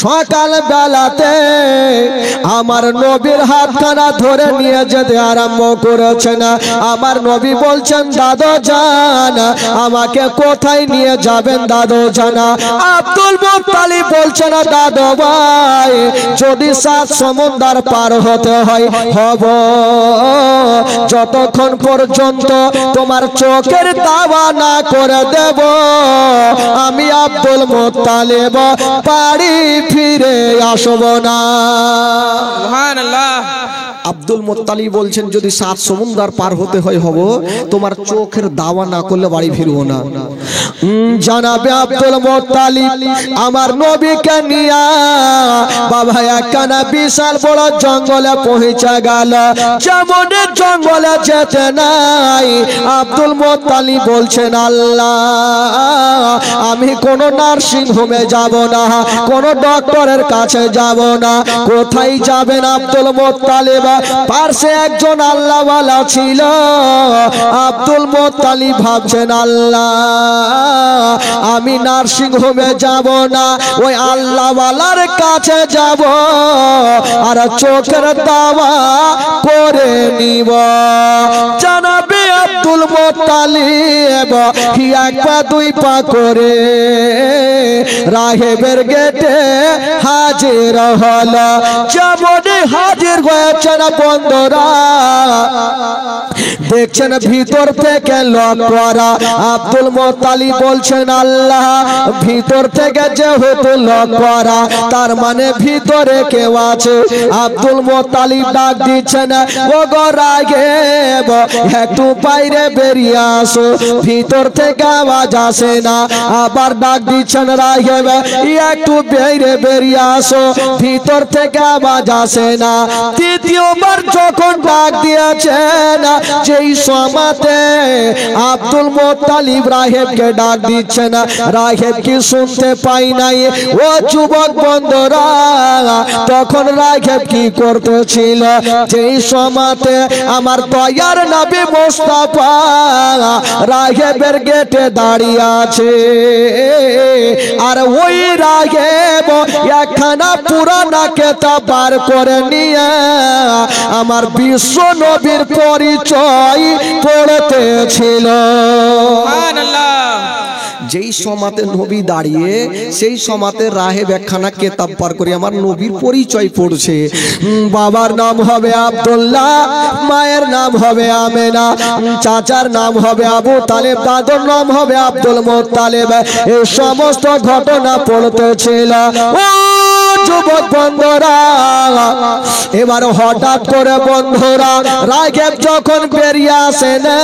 সকাল বেলাতে আমার নবীর হাতখানা ধরে নিয়ে যেতে আরম্ভ করেছেন। আমার নবী বলছেন, দাদু জান আমাকে কোথায় নিয়ে যাবেন দাদু জান? আব্দুল মুত্তালিব বলছেন, দাদু ভাই যদি 7 সমুদ্র পার হতে হয় হব, যতক্ষণ পর্যন্ত তোমার চোখের দাওয়া না করে দেব আমি আব্দুল মুত্তালিব বাড়ি ফিরে আসব না। সুবহানাল্লাহ। আব্দুল মুত্তালিব বলছেন, যদি 7 সমুদ্র পার হতে হয় হব, তোমার চোখের দাওয়া না করলে বাড়ি ফিরবো না। জানাবে আব্দুল মুত্তালিব আমার নবীকে নিয়ে বাবা একখানা বিশাল বড় জঙ্গলে পৌঁছে গেল। যেমন জঙ্গলে যেতে নাই আব্দুল মুত্তালিব বলছেন, আল্লাহ আমি কোন নার্সিং হোমে যাব না, কোন ডক্টরের কাছে যাব না। কোথায় যাবেন আব্দুল মুত্তালিব? পাশে একজন আল্লাহওয়ালা ছিল। আব্দুল মুত্তালিব ভাবছেন, আল্লাহ আমি নার্সিং হোমে যাব না, ওই আল্লাহওয়ালার কাছে যাব আর চোখের দাওয়া করে নিব। জানাবে আব্দুল মুত্তালিব এক পা 2 পা করে রাহেবের গেটে হাজির হল। যেমন হাজির হয়েছেন বন্ধুরা, দেখছেন ভিতর থেকে লক করা। আব্দুল মুত্তালিব বলছেন, আল্লাহ ভিতর থেকে যেহেতু লক করা তার মানে ভিতরে কেউ আছে। আব্দুল মুত্তালিব ডাক দিচ্ছেন, ও গো রাগেব একটু বাইরে বেরিয়ে আসো, ভিতর থেকে আওয়াজ আসে না। আবার ডাক দিচ্ছেন, রাগেব একটু বাইরে বেরিয়ে আসো, ভিতর থেকে আওয়াজ আসে না। তৃতীয়বার যখন ডাক দিয়েছেন, যেই সময়তে আব্দুল মুত্তালিব রাহেবকে ডাক দিচ্ছেন, রাহেব কি শুনতে পাই নাই? ও যুবক বন্ধুরা, তখন রাহেব কি করতেছিল? যেই সময়তে আমার দয়ার নবী মুস্তাফা রাহেবের গেটে দাঁড়িয়ে আছে, আর ওই রাহেব একখানা পুরানা কিতাব বার করে নিয়ে আমার বিশ্ব নবীর পরিচয় পড়তেছিল। সুবহানাল্লাহ। যেই সমাতে নবী দাঁড়িয়ে সেই সমাতে রাহেব একখানা কেতাব পার করে আমার নবীর পরিচয় পড়ছে। বাবার নাম হবে আব্দুল্লাহ, মায়ের নাম হবে আমেনা, চাচার নাম হবে আবু তালেব, দাদুর নাম হবে আব্দুল মুত্তালিব। এই সমস্ত ঘটনা পড়তেছিল। ও যুবক বন্ধুরা, এবার হঠাৎ করে বন্ধুরা রাঘেব যখন বেরিয়ে আসে না,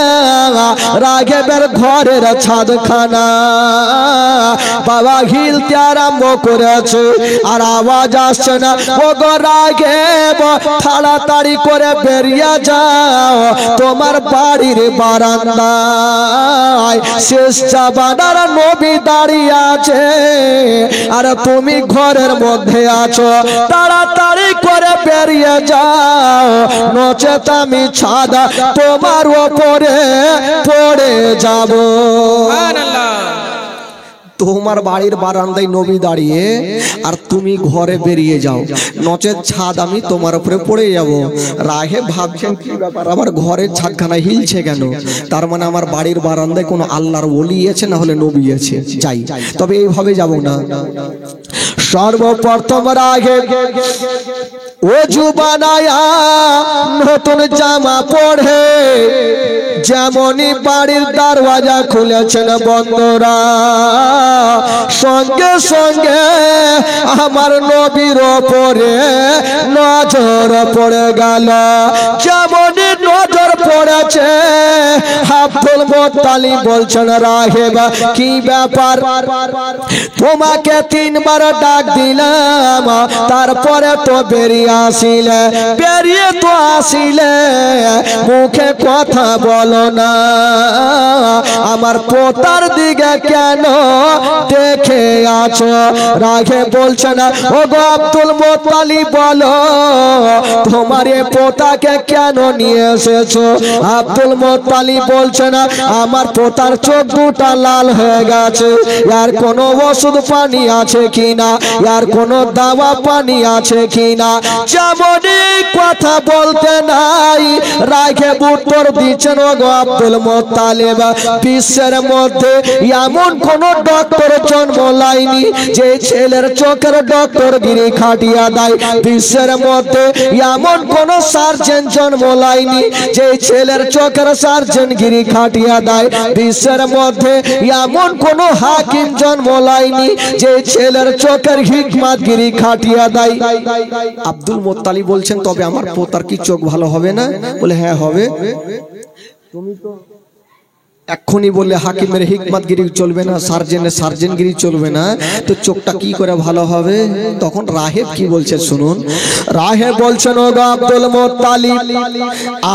রাঘেবের ঘরের ছাদখানা বাবা হিলতে আরম্ভ করেছে, আর আওয়াজ আসছে না। ও গো রাঘেব তাড়াতাড়ি করে বেরিয়ে যাও, তোমার বাড়ির বারান্দায় শেষ জামানার নবী দাঁড়িয়ে আছে আর তুমি ঘরের মধ্যে আছো, তাড়াতাড়ি করে বেরিয়ে যাও, নচেত আমি ছাদা তোমার ওপরে পড়ে যাব। সুবহানাল্লাহ। তোমার বাড়ির বারান্দায় নবী দাঁড়িয়ে আর তুমি ঘরে বেরিয়ে যাও, নচেত ছাদ আমি তোমার উপরে পড়ে যাব। রাহে ভাবছেন কি ব্যাপার, আমার ঘরের ছাদখানা হিলছে কেন? তার মানে আমার বাড়ির বারান্দায় কোনো আল্লাহর ওলি আছে, না হলে নবী আছে। যাই, তবে এইভাবে যাব না। সর্বপ্রথম রাহে ওযু বানায়া নতুন জামা পরে যেমনই বাড়ির দরওয়াজা খুলেছেন বন্ধুরা, সঙ্গে সঙ্গে আমার নবীর ওপরে নজর পড়ে গেল। যেমনই নজর পড়েছে আব্দুল মুত্তালিব বলছেন, রাহেব কি ব্যাপার? তোমাকে 3 বার ডাক দিলাম, তারপরে তো বেরিয়ে আসিলে, বেরিয়ে তো আসিলে মুখে কথা বলো না, আমার পোতার দিকে কেন দেখে আছো? রাগে বলছে না, ও গো আব্দুল মুত্তালিব বলো তোমার এ পোতাকে কেন নিয়ে এসেছো? আব্দুল মুত্তালিব বলছেন আমার পোতার চোখ দুটা লাল হয়ে গেছে, আর কোনো ওষুধ পানি আছে কিনা, আর কোনো দাওয়া পানি আছে কিনা। যেমনই কথা বলতে নাই রাগে উত্তর দিচ্ছেন ও গো আব্দুল মুত্তালিব, বিশ্বের মধ্যে এমন কোন ডক্টর জন্ম লাইনি যে ছেলের চোখের ডক্টর গিরি খাটিয়া দেয়। বিশ্বের মধ্যে এমন কোন সার্জন জন্ম লাইনি যে ছেলের চোখের সার্জন গিরি খাটিয়া দেয়। বিশ্বের মধ্যে এমন কোন হাকিম জন্ম লাইনি যে ছেলের চোখের হিকমত গিরি খাটিয়া দেয়। আব্দুল মুত্তালিব বলছেন তবে আমার পোতার কি চোখ ভালো হবে না? বলে হ্যাঁ হবে। তুমি তো এক্ষুনি বললে হাকিমের হিকমতগিরি চলবে না, সার্জেনের সার্জেনগিরি চলবে না, তো চোখটা কি করে ভালো হবে? তখন রাহেব কি বলছে শুনুন। রাহেব বলছেন ও গো আব্দুল মুত্তালিব,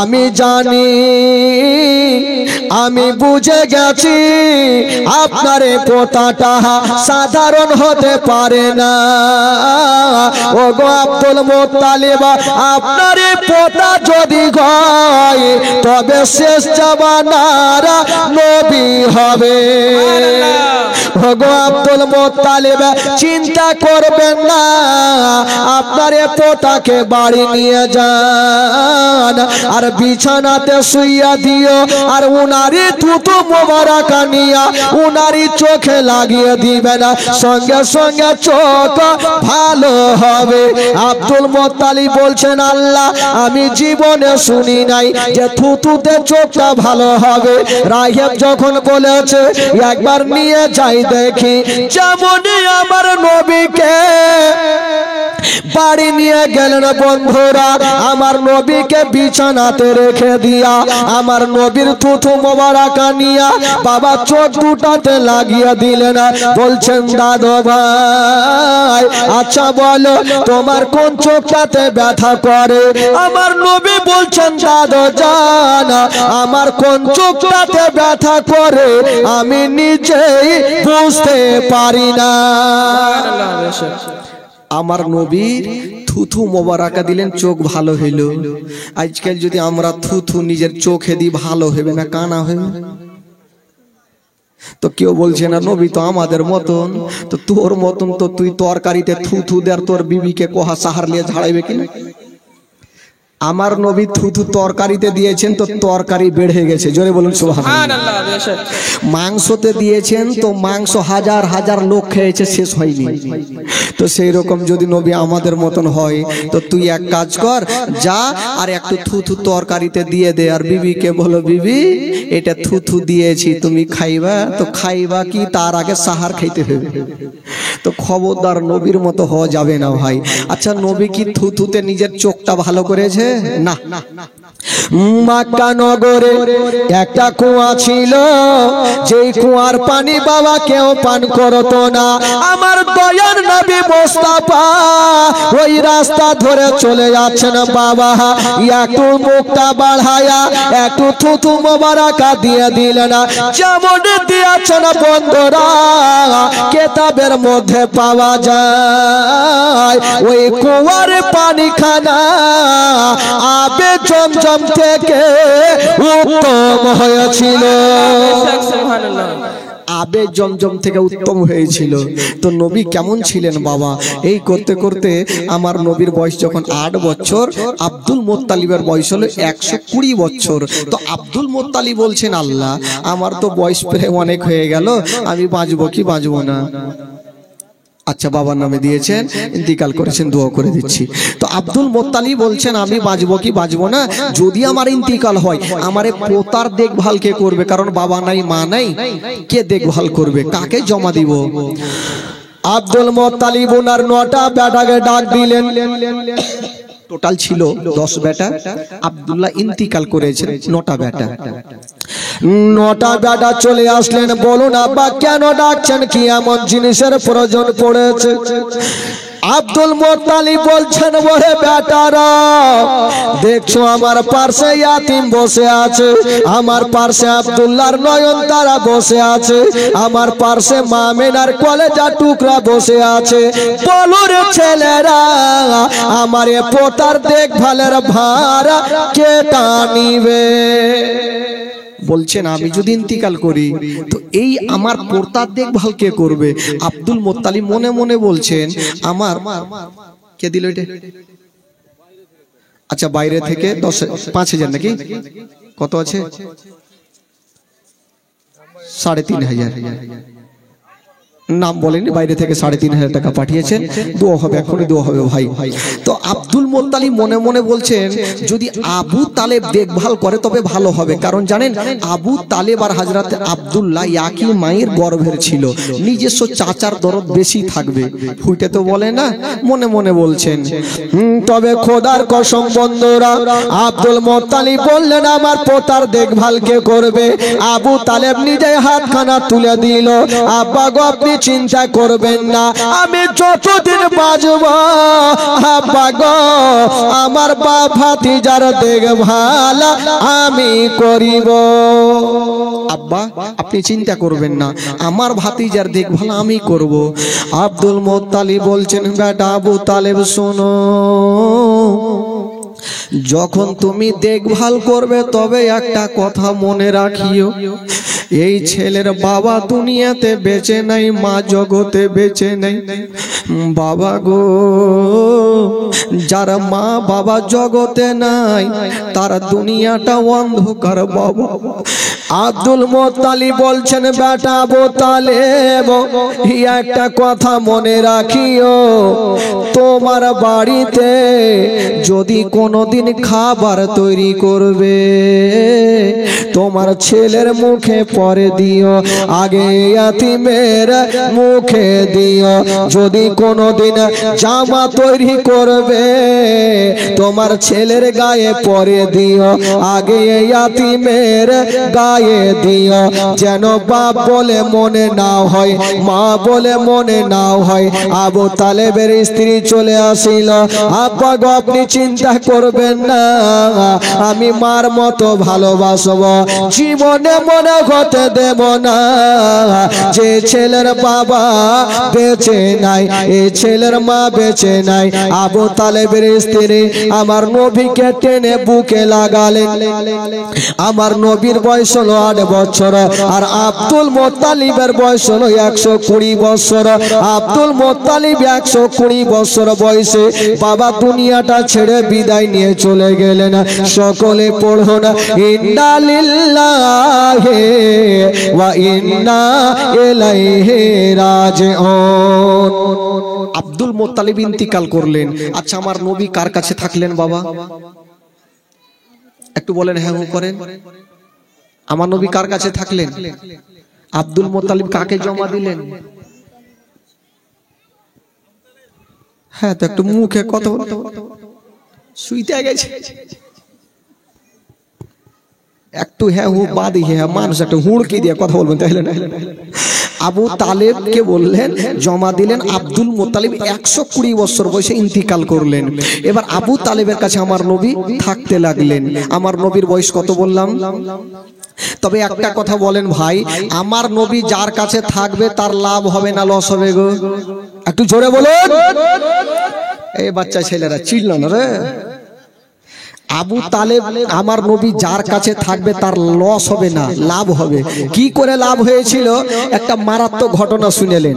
আমি জানি, আমি বুঝে গেছি আপনার পোতাটা সাধারণ হতে পারে না। ও গো আব্দুল মুত্তালিব, আপনার পোতা যদি হয় তবে শেষ জামানার নবী হবে। ও গো আব্দুল মুত্তালিব, চিন্তা করবেন না, আপনার পোতাকে বাড়ি নিয়ে যান আর বিছানাতে শুইয়া দিও, আর উনারি থুতু মোবারক নিয়া উনারি চোখে লাগিয়ে দিবেন, সঙ্গে সঙ্গে চোখ ভালো হবে। আব্দুল মুত্তালিব বলছেন আল্লাহ আমি জীবনে শুনি নাই যে থুতুতে চোখটা ভালো হবে। রাহেব যখন বলেছে একবার নিয়ে যাই দেখি, যেমনই আমার নবীকে বাড়ি নিয়ে গেলেন বন্ধুরা, আমার নবীকে বিছানাতে রেখে দিয়া আমার নবীর থুতু মোবারক নিয়া বাবা চোখ দুটাতে লাগিয়ে দিলেন। বলছেন দাদু ভাই আচ্ছা বলো তোমার কোন চোখটাতে ব্যথা করে? আমার নবী বলছেন দাদু জান আমার কোন চোখটাতে ব্যথা করে আমি নিজেই বুঝতে পারি না। আমার নবীর থুথু মোবারকা দিলেন, চোখ ভালো হইল। আজকাল যদি আমরা থুথু নিজের চোখে দিই ভালো হবে না কানা হবে? তো কেউ বলছে না নবী তো আমাদের মতন, তো তোর মতন তো তুই তরকারিতে থুথু দেয় তোর বিবিকে কোহা সাহার নিয়ে ঝাড়াইবে কিনা? আমার নবী থুথু তরকারিতে দিয়েছেন তো তরকারি বেড়ে গেছে, জোরে বলুন সুবহানাল্লাহ। মাংসতে দিয়েছেন তো মাংস হাজার হাজার লোক খেয়েছে শেষ হয়নি। তো সেই রকম যদি নবী আমাদের মতন হয় তো তুই এক কাজ কর, যা আর একটু থুথু তরকারিতে দিয়ে দে, আর বিবিকে বলো বিবি এটা থুথু দিয়েছি তুমি খাইবা, তো খাইবা কি তার আগে সাহার খাইতে হবে। তো খবরদার নবীর মতো হওয়া যাবে না ভাই। আচ্ছা নবী কি থুথুতে নিজের চোখটা ভালো করেছে? না। মক্কা নগরে একটা কুয়া ছিল, যেই কুয়ার পানি বাবা কেউ পান করতো না। আমার দয়ার নবী মুস্তাফা ওই রাস্তা ধরে চলে যাচ্ছেন বাবা, একটু মুখটা বাড়ায়া একটু থুথু মোবারক দিয়ে দিলেন। যেমন দিয়েছেন বন্ধুরা কেতাবের মধ্যে পাওয়া যায়, ওই কুয়ার পানি খানা আবে জমজম থেকে উত্তম হয়েছিল। আবে জমজম থেকে উত্তম হয়েছিল। তো নবী কেমন ছিলেন বাবা? এই করতে করতে আমার নবীর বয়স যখন 8 বছর, আব্দুল মুত্তালিবের বয়স হলো 120 বছর। তো আব্দুল মুত্তালিব বলছেন আল্লাহ আমার তো বয়স প্রায় অনেক হয়ে গেল, আমি বাঁচবো কি বাঁচবো না? আচ্ছা বাবার নামে দিয়েছেন, ইন্তিকাল করেছেন, দোয়া করে দিচ্ছি। তো আব্দুল মুত্তালিব বলছেন আমি বাঁচবো কি বাঁচবো না? যদি আমার ইন্তিকাল হয় আমার পোতার দেখভাল কে করবে? কারণ বাবা নাই মা নাই, কে দেখভাল করবে? কাকে জমা দিব? আব্দুল মুত্তালিব ওনার 9টা বেটাকে ডাক দিলেন। টোটাল ছিল 10 বেটা, আব্দুল্লাহ ইন্তিকাল করেছেন 9টা বেটা। 9টা বেটা চলে আসলেন। বলুন আব্বা কেন ডাকছেন? কি এমন জিনিসের প্রয়োজন পড়েছে? আব্দুল মুত্তালিব বলছেন ওরে বেটারা দেখছো আমার পাশে ইয়াতিম বসে আছে, আমার পাশে আব্দুল্লাহর নয়নতারা বসে আছে, আমার পাশে মা মেনার কলেজা টুকরা বসে আছে, বলুর ছেলেরা আমার এ পোতার দেখভালের ভার কে টানিবে? বলছেন আমি যদি ইন্তিকাল করি তো এই আমার পোতার দেখভাল কে করবে? আব্দুল মুত্তালিব মনে মনে বলছেন আমার কে দিল এটা? আচ্ছা বাইরে থেকে 5,000 নাকি কত আছে? 3,500 নাম বলেনি, বাইরে থেকে 3,500 টাকা পাঠিয়েছেন, দোয়া হবে, এখনই দোয়া হবে ভাই। তো আব্দুল মুত্তালিব মনে মনে বলছেন যদি আবু তালেব দেখভাল করে তবে ভালো হবে, কারণ জানেন আবু তালেব আর হযরত আব্দুল্লাহ একই মায়ের গর্ভের ছিল, নিজস্ব চাচার দরদ বেশি থাকবে, ফুটে তো বলে না, মনে মনে বলছেন। তবে খোদার কসম বন্ধুরা, আব্দুল মুত্তালিব বললেন আমার পোতার দেখভাল কে করবে? আবু তালেব নিজে হাতখানা তুলে দিল, আব্বা গো আপনি চিন্তা করবেন না, আমি যতদিন বাঁচব আব্বা গো আমার বাপ ভাতিজার দেখভাল আমি করিব। আব্বা আপনি চিন্তা করবেন না, আমার ভাতিজার দেখভাল আমি করব। আব্দুল মুত্তালিব বলছেন বেটা আবু তালেব শোনো, যখন তুমি দেখভাল করবে তবে একটা কথা মনে রাখিও, এই ছেলের বাবা দুনিয়াতে বেঁচে নাই, মা জগতে বেঁচে নাই। বাবা গো যার মা বাবা জগতে নাই তার দুনিয়াটা অন্ধকার বাবা। আব্দুল মুত্তালিব বলছেন বেটা আবু তালেব একটা কথা মনে রাখিও, তোমার বাড়িতে যদি কোনোদিন খাবার তৈরি করবে তোমার ছেলের মুখে পরে দিও, আগে ইয়াতিমের মুখে দিও। যদি কোনোদিন জামা তৈরি করবে তোমার ছেলের গায়ে পরে দিও, আগে ইয়াতিমের গায়ে দিও, যেন বাপ বলে মনে না হয়, মা বলে মনে না হয়। আবু তালেবের স্ত্রী চলে আসিল, আব্বা গো আপনি চিন্তা করবেন না, আমি মার মতো ভালোবাসবো, জীবনে মনে হতে দেব না যে ছেলের বাবা বেঁচে নাই, এই ছেলের মা বেঁচে নাই। আবু তালেবের স্ত্রী আমার নবীকে টেনে বুকে লাগালেন, আমার নবীর বয়স হলো 8 বছর আর আব্দুল মুত্তালিবের বয়স হলো 120 বছর। আব্দুল মুত্তালিব 120 বছর বয়সে বাবা দুনিয়াটা ছেড়ে বিদায় নিয়ে চলে গেলেন। সকলে পড়ুন ইন্না লিল্লাহি ওয়া ইন্না ইলাইহি রাজিউন। আব্দুল মুত্তালিব ইন্তিকাল করলেন। আচ্ছা আমার নবী কার কাছে থাকলেন বাবা? একটু বলেন, হ্যাঁ করেন। আমার নবী কার কাছে থাকলেন? আব্দুল মুত্তালিব কাকে জমা দিলেন? হ্যাঁ তো একটু মুখে কথা বলতে, শুইতে গেছে একটু, হ্যাঁ হু বাদি, হ্যাঁ মানুষ একটা হুড়কি দিয়ে কথা বলবেন তাহলে না। আবু তালেবকে বললেন জমা দিলেন, আব্দুল মুত্তালিব 120 বছর বয়সে ইন্তিকাল করলেন। এবার আবু তালেবের কাছে আমার নবী থাকতে লাগলেন। আমার নবীর বয়স কত বললাম? তবে একটা কথা বলেন ভাই, আমার নবী যার কাছে থাকবে তার লাভ হবে না লস হবে গো? একটু জোরে বলুন। এই বাচ্চা ছেলেরা চিল্লো না রে। আবু তালেব আমার নবী যার কাছে থাকবে তার লস হবে না, লাভ হবে। কি করে লাভ হয়েছিল? একটা মারাত্মক ঘটনা শুনেলেন।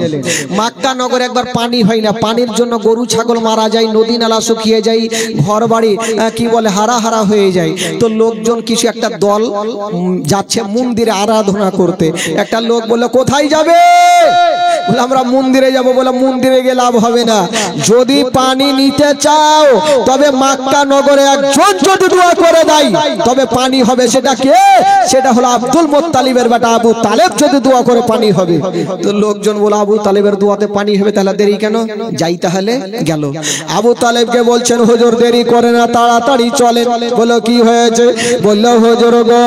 মক্কা নগরে একবার পানি হয় না, পানির জন্য গরু ছাগল মারা যায়, নদী নালা শুকিয়ে যায়, ঘর বাড়ি কি বলে হারা হারা হয়ে যায়। তো লোকজন কিছু একটা দল যাচ্ছে মন্দিরে আরাধনা করতে। একটা লোক বলল কোথায় যাবে? বলে আমরা মন্দিরে যাব। বলে মন্দিরে গিয়ে লাভ হবে না, যদি পানি নিতে চাও তবে মক্কা নগরে একজন যদি দোয়া করে দেয় তবে পানি হবে। সেটা কে? সেটা হলো আব্দুল মুত্তালিবের বেটা আবু তালেব যদি দোয়া করে পানি হবে। তো লোকজন বলে আবু তালেবের দোয়াতে পানি হবে, তাহলে দেরি কেন? যাই তাহলে গেল। আবু তালেবকে বলছেন হুজুর দেরি করে না, তাড়াতাড়ি চলেন। বলো কি হয়েছে? বললো হুজুর গো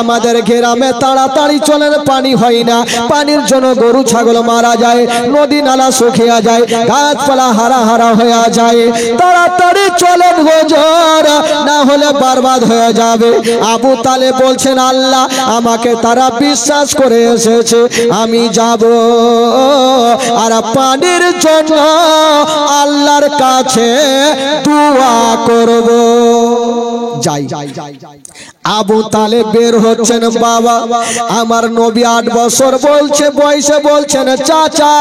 আমাদের গ্রামে তাড়াতাড়ি চলেন, পানি হয় না, পানির জন্য গরু ছাগল মারা যায়, নদী নালা শুকিয়ে যায়, গাছপালা হারা হারা হয়ে যায়, তাড়াতাড়ি চলেন হুজুর, না হলে বরবাদ হয়ে যাবে। আবু তালেব বলছেন আল্লাহ আমাকে তারা বিশ্বাস করে এসেছে, আমি যাব আর পানির জন্য আল্লাহর কাছে দোয়া করব। যাই। আবু তালেব বের হচ্ছেন, বাবা আমার নবী 8 বছর বলছে বয়সে বলছেন চাচা।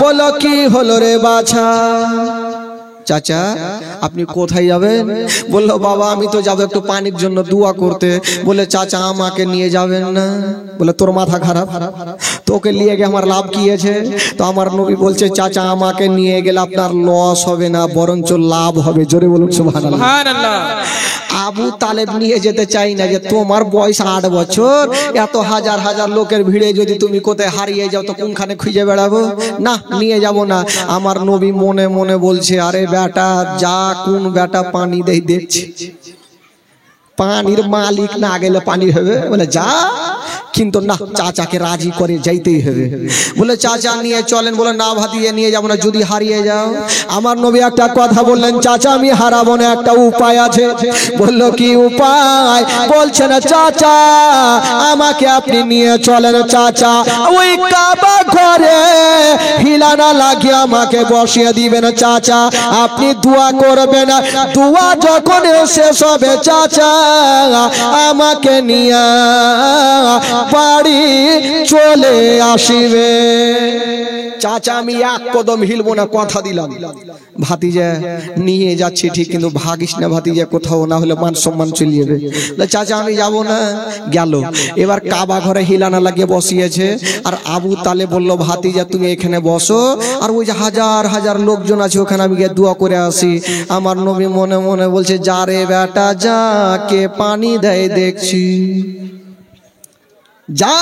বলো কি হলো রে বাছা? চাচা আপনি কোথায় যাবেন? বললো বাবা আমি তো যাবো একটু পানির জন্য দোয়া করতে। বলে চাচা আমাকে নিয়ে যাবেন না? বলে তোর মাথা খারাপ, তোকে নিয়ে গিয়ে আমার লাভ কি আছে? তো আমার নবী বলছে চাচা আমাকে নিয়ে গেলে আপনার লস হবে না, বরঞ্চ লাভ হবে। জোরে বলুন সুবহানাল্লাহ। আবু তালেব নিয়ে যেতে চাই না, যে তোমার বয়স 8 বছর, এত হাজার হাজার লোকের ভিড়ে যদি তুমি কোথায় হারিয়ে যাও তো কোনখানে খুঁজে বেড়াবো? না, নিয়ে যাব না। আমার নবী মনে মনে বলছে আরে বেটা যা, কোন বেটা পানি দেই দেখছি, পানির মালিক না গেলে পানি হবে? বলে যা, কিন্তু না চাচাকে রাজি করে যাইতেই হবে। বলে চাচা নিয়ে চলেন। বলে না ভাতিয়ে নিয়ে যাবো না, যদি হারিয়ে যাও। আমার নবী একটা কথা বললেন চাচা আমি হারাবো না, একটা উপায় আছে। বললো কি উপায়? বলছেন চাচা আমাকে আপনি নিয়ে চলেন। চাচা ওই কাবা ঘরে হিলানা লাগিয়ে আমাকে বসিয়ে দিবেন। চাচা আপনি দোয়া করবেন, দোয়া যখন শেষ হবে চাচা আমাকে নিয়ে বাড়ি চলে আসিবে। চাচা আমি এক কদম হিলবো না, কথা দিলাম। ভাতিজা নিয়ে যাচ্ছি ঠিক, কিন্তু ভাগিস না ভাতিজা কোথাও, না হলে মান সম্মান চলে যাবে। চাচা আমি যাব না। গেল। এবার কাবা ঘরে হিলানা লাগিয়ে বসিয়েছে, আর আবু তালেব বলল ভাতিজা তুমি এখানে বসো, আর ওই যে হাজার হাজার লোকজন আছে ওখানে আমি গিয়ে দোয়া করে আসি। আমার নবী মনে মনে বলছে যা রে বেটা যা, কে পানি দেয় দেখছি, যা।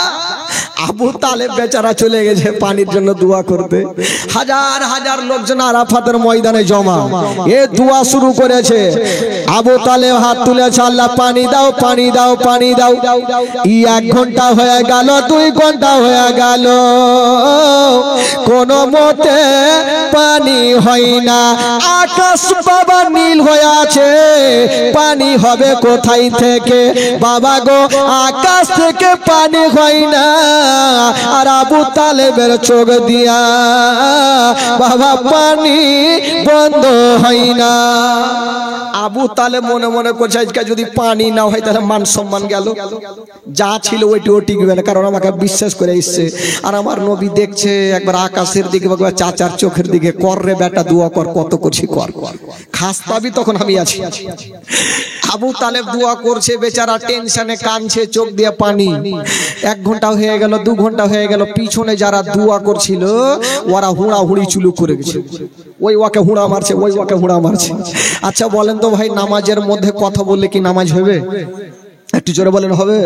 আবু তালেব বেচারা চলে গেছে পানির জন্য দোয়া করতে। হাজার হাজার লোকজন আরাফাতের ময়দানে জমা, এ দোয়া শুরু করেছে। আবু তালেব হাত তুলেছে আল্লাহ পানি দাও পানি দাও পানি দাও। 1 ঘন্টা হয়ে গেল, 2 ঘন্টা হয়ে গেল, কোন মতে পানি হয় না। আকাশ বাবা নীল হয়ে আছে, পানি হবে কোথায় থেকে? বাবা গো আকাশ থেকে পানি হয় না, আর আবু তালেবের চোখ দিয়া বাবা পানি বন্ধ হয় না। আবু তালেব মনে মনে করছে আজকে যদি পানি না হয় তাহলে মান সম্মান গেল, যা ছিল ওইটিও টিকবে না, কারণ আমাকে বিশ্বাস করে এসছে। আর আমার নবী দেখছে একবার আকাশের দিকে, একবার চাচার চোখের দিকে, কর রে বেটা দোয়া কর, কত করছি কর, খাস পাবি তখন আমি আছি। আবু তালেব দোয়া করছে, বেচারা টেনশনে কাঁদছে, চোখ দিয়ে পানি। 1 ঘন্টা হয়ে গেল, 2 ঘন্টা হয়ে গেল, পিছনে যারা দোয়া করছিল ওরা হুড়াহুড়ি চুলু করে গেছে, ওই ওকে হুড়া মারছে, ওই ওকে হুড়া মারছে। আচ্ছা বলেন তো ভাই নামাজের মধ্যে কথা বললে কি নামাজ হবে? একটু জোরে বলেন হবে?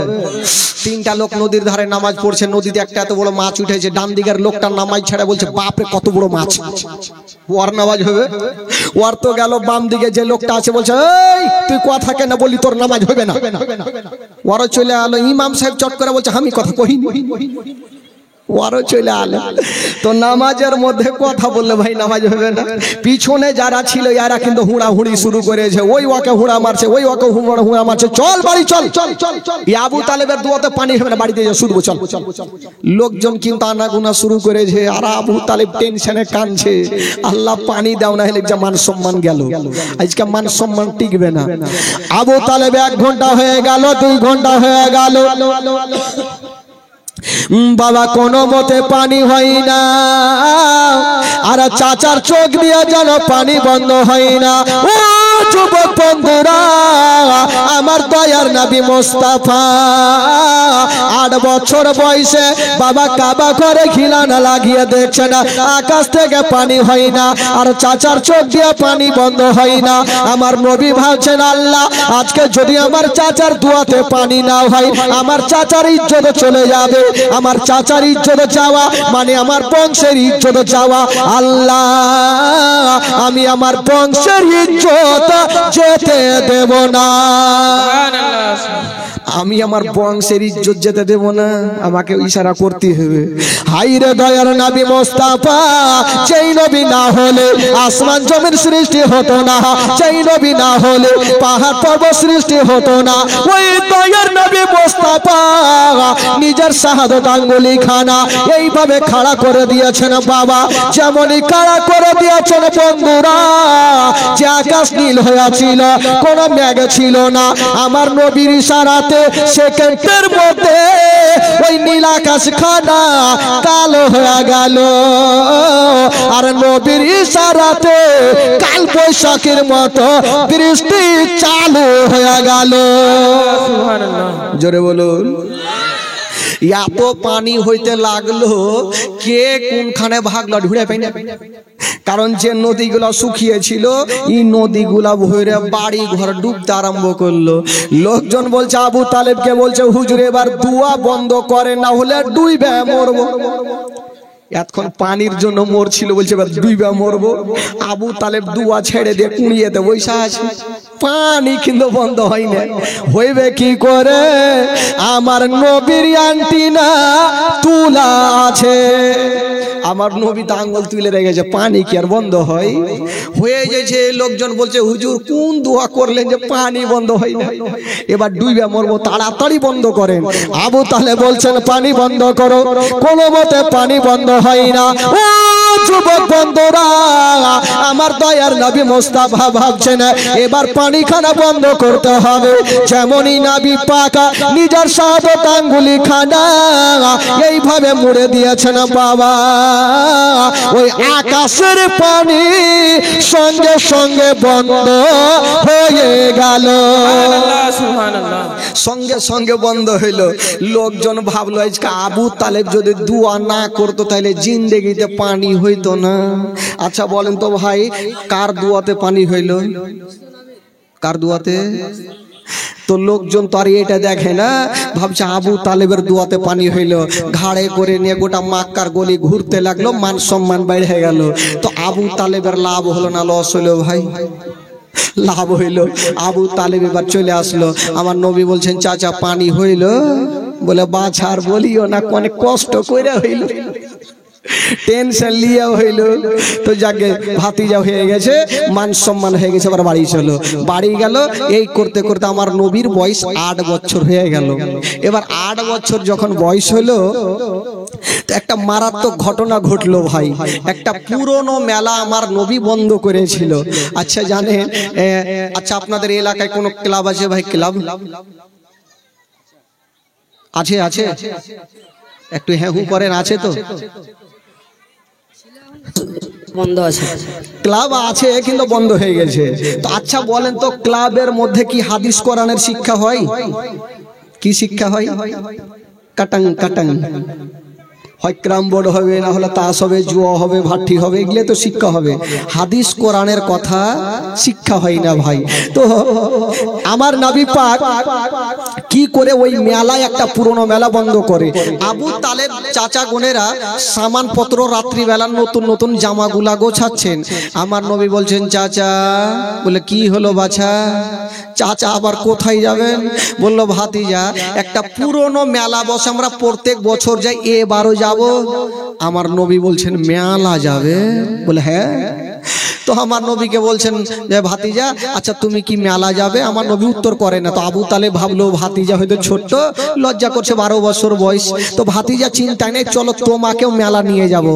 3টা লোক নদীর ধারে নামাজ পড়ছে, নদীতে একটা এত বড় মাছ উঠেছে, ডান দিকের লোকটা নামাজ ছেড়ে বলছে বাপরে কত বড় মাছ, ওর নামাজ হবে? ওর তো গেল। বাম দিকে যে লোকটা আছে বলছে এই তুই কথা কেন বলি, তোর নামাজ হবে না। ওরও চলে আলো। ইমাম সাহেব চট করে বলছে আমি কথা কহিনি, ওরও চলে আলো। তো নামাজের মধ্যে কথা বললে ভাই নামাজ হবে না। পিছনে যারা ছিল এরা কিন্তু হুড়াহুড়ি শুরু করেছে, ওই ওকে হুড়া মারছে, ওই ওকে হুড়া মারছে, চল বাড়ি চল। আবু তালেবের দোয়াতে পানি হবে না, বাড়িতে যা শুধু চল। লোকজন কিন্তু আনাগুনা শুরু করেছে, আর আবু তালেব টেনশনে কাঁদছে, আল্লাহ পানি দাও না হলে মান সম্মান গেল, আজকে মান সম্মান টিকবে না। আবু তালেব 1 ঘন্টা হয়ে গেল, 2 ঘন্টা হয়ে গেল, বাবা কোনো মতে পানি হয় না, আর চাচার চোখ দিয়ে যেন পানি বন্ধ হয় না। যুবক বন্ধুরা, আমার দয়ার নবী মুস্তাফা 8 বছর বয়সে বাবা কাবা করে খিলানা লাগিয়ে দেখছেন, আকাশ থেকে পানি হয় না, আর চাচার চোখ দিয়ে পানি বন্ধ হয় না। আমার নবী ভাবছেন, আল্লাহ আজকে যদি আমার চাচার দুয়াতে পানি না হয়, আমার চাচার ইজ্জত চলে যাবে। আমার চাচার ইজ্জত যাওয়া মানে আমার বংশের ইজ্জত যাওয়া। আল্লাহ আমি আমার বংশের ইজ্জত যেতে দেব না, আমি আমার বংশের ইজ্জত যেতে দেব না। আমাকে ইশারা করতে হবে। হাইরে দয়ার নবী মুস্তাফা, যেই নবী না হলে আসমান জমিন সৃষ্টি হতো না, যেই নবী না হলে পাহাড় পর্বত সৃষ্টি হতো না। ওই দয়ার নবী মুস্তাফা নিজের শাহাদত আঙ্গুলি খানা এইভাবে খাড়া করে দিয়েছেন বাবা, যেমনই খাড়া করে দিয়েছেন বন্ধুরা, যে আকাশ নীল হয়েছিল, কোনো মেঘ ছিল না। আমার নবীর ইশারাতে সেকেন্ডের মধ্যে ওই নীল আকাশ খানা কালো হয়ে গেল, আর নবীর ইশারাতে কাল বৈশাখীর মতো বৃষ্টি চালু হয়ে গেল। জোরে বলুন। এত পানি হইতে লাগলো, কে কোনখানে ভাগলো ঢুড়ে পাই না। কারণ যে নদীগুলা শুকিয়েছিল, এই নদীগুলা ভরে বাড়ি ঘর ডুবতে আরম্ভ করলো। লোকজন বলছে, আবু তালেবকে বলছে, হুজুর এবার দুয়া বন্ধ করে, না হলে ডুবে মরবো। এতক্ষণ পানির জন্য মরছিল, বলছে এবার ডুইবা মরবো। আবু তালেব দুয়া ছেড়ে দিয়ে কুড়িয়েতে বৈশা আছে, পানি কিন্তু বন্ধ হয় না। হইবে কি করে? আমার নবীর অ্যান্টিনা তুলা আছে, আমার নবী তো আঙ্গুল তুলে রেখেছে, পানি কি আর বন্ধ হয়? হয়ে গেছে। লোকজন বলছে, হুজুর কোন দোয়া করলেন যে পানি বন্ধ হয় না? এবার ডুইবা মরবো, তাড়াতাড়ি বন্ধ করেন। আবু তালেব বলছেন, পানি বন্ধ করো। কোনো মতে পানি বন্ধ হয় না। ও যুবক বন্ধুরা, আমার দয়ার নবী মুস্তাফা ভাবছেন, এবার পানি খানা বন্ধ করতে হবে। যেমনই নবী পাক নিজের শাহাদত আঙ্গুলি খানা এইভাবে মুড়ে দিয়েছেন বাবা, ওই আকাশের পানি সঙ্গে সঙ্গে বন্ধ হয়ে গেল। সঙ্গে সঙ্গে বন্ধ হইল। লোকজন ভাবলো, আজকে আবু তালেব যদি দুয়া না করতো তাহলে জিন্দেগিতে পানি হইতো না। আচ্ছা বলেন তো ভাই, কার দুয়াতে পানি হইল? কার দুয়াতে? তো লোকজন তো আর এটা দেখে না, ভাবছে আবু তালেবের দুয়াতে পানি হইল। ঘাড়ে করে নিয়ে গোটা মক্কার গলি ঘুরতে লাগলো, মান সম্মান বেড়ে গেল। তো আবু তালেবের লাভ হলো না লস হলো ভাই? লাভ হইল। আবু তালেব এবার চলে আসলো। আমার নবী বলছেন, চাচা পানি হইল? বলে, বাছার বলিও না, অনেক কষ্ট করে হইল, টেনশন লিয়া হইল। তো যাকে ভাতিজা হয়ে গেছে, মান সম্মান হয়ে গেছে, আবার বাড়ি চলো। বাড়ি গেল। এই করতে করতে আমার নবীর বয়স 8 বছর হয়ে গেল। এবার 8 বছর যখন বয়স হলো, তো একটা মারাত্মক ঘটনা ঘটলো ভাই। একটা পুরনো মেলা আমার নবী বন্ধ করেছিল। আচ্ছা জানেন, আচ্ছা আপনাদের এলাকায় কোনো ক্লাব আছে ভাই? ক্লাব আছে? আছে একটু হ্যাঁ হু করেন, আছে তো? বন্ধ আছে। ক্লাব আছে কিন্তু বন্ধ হয়ে গেছে। তো আচ্ছা বলেন তো, ক্লাবের মধ্যে কি হাদিস কোরআনের শিক্ষা হয়? কি শিক্ষা হয়? কাটাং কাটাং, হয় ক্রাম বোর্ড হবে, না হলে তাস হবে, জুয়া হবে, ভাটি হবে, এগুলো তো শিক্ষা হবে। হাদিস কোরআনের কথা শিক্ষা হয় না ভাই। তো আমার নবী পাক কি করে ওই মেলায়, একটা পুরনো মেলা বন্ধ করে। আবু তালেব চাচা বোনেরা সামানপত্র রাত্রিবেলা নতুন নতুন জামাগুলা গোছাচ্ছেন। আমার নবী বলছেন, চাচা। বলে, কি হলো বাছা? চাচা আবার কোথায় যাবেন? বললো, ভাতিজা একটা পুরনো মেলা বসে, আমরা প্রত্যেক বছর যাই, এবারও যাব। আমার নবী বলছেন, মেলা যাবে? বলে, হ্যাঁ। তো আমার নবীকে বলছেন যে, ভাতিজা আচ্ছা তুমি কি মেলা যাবে? আমার নবী উত্তর করে না। তো আবু তালেব ভাবলো ভাতিজা হয়তো ছোট্ট, লজ্জা করছে, 12 বছর বয়স। তো ভাতিজা চিন্তায় নেই, চলো তোমাকেও মেলা নিয়ে যাব।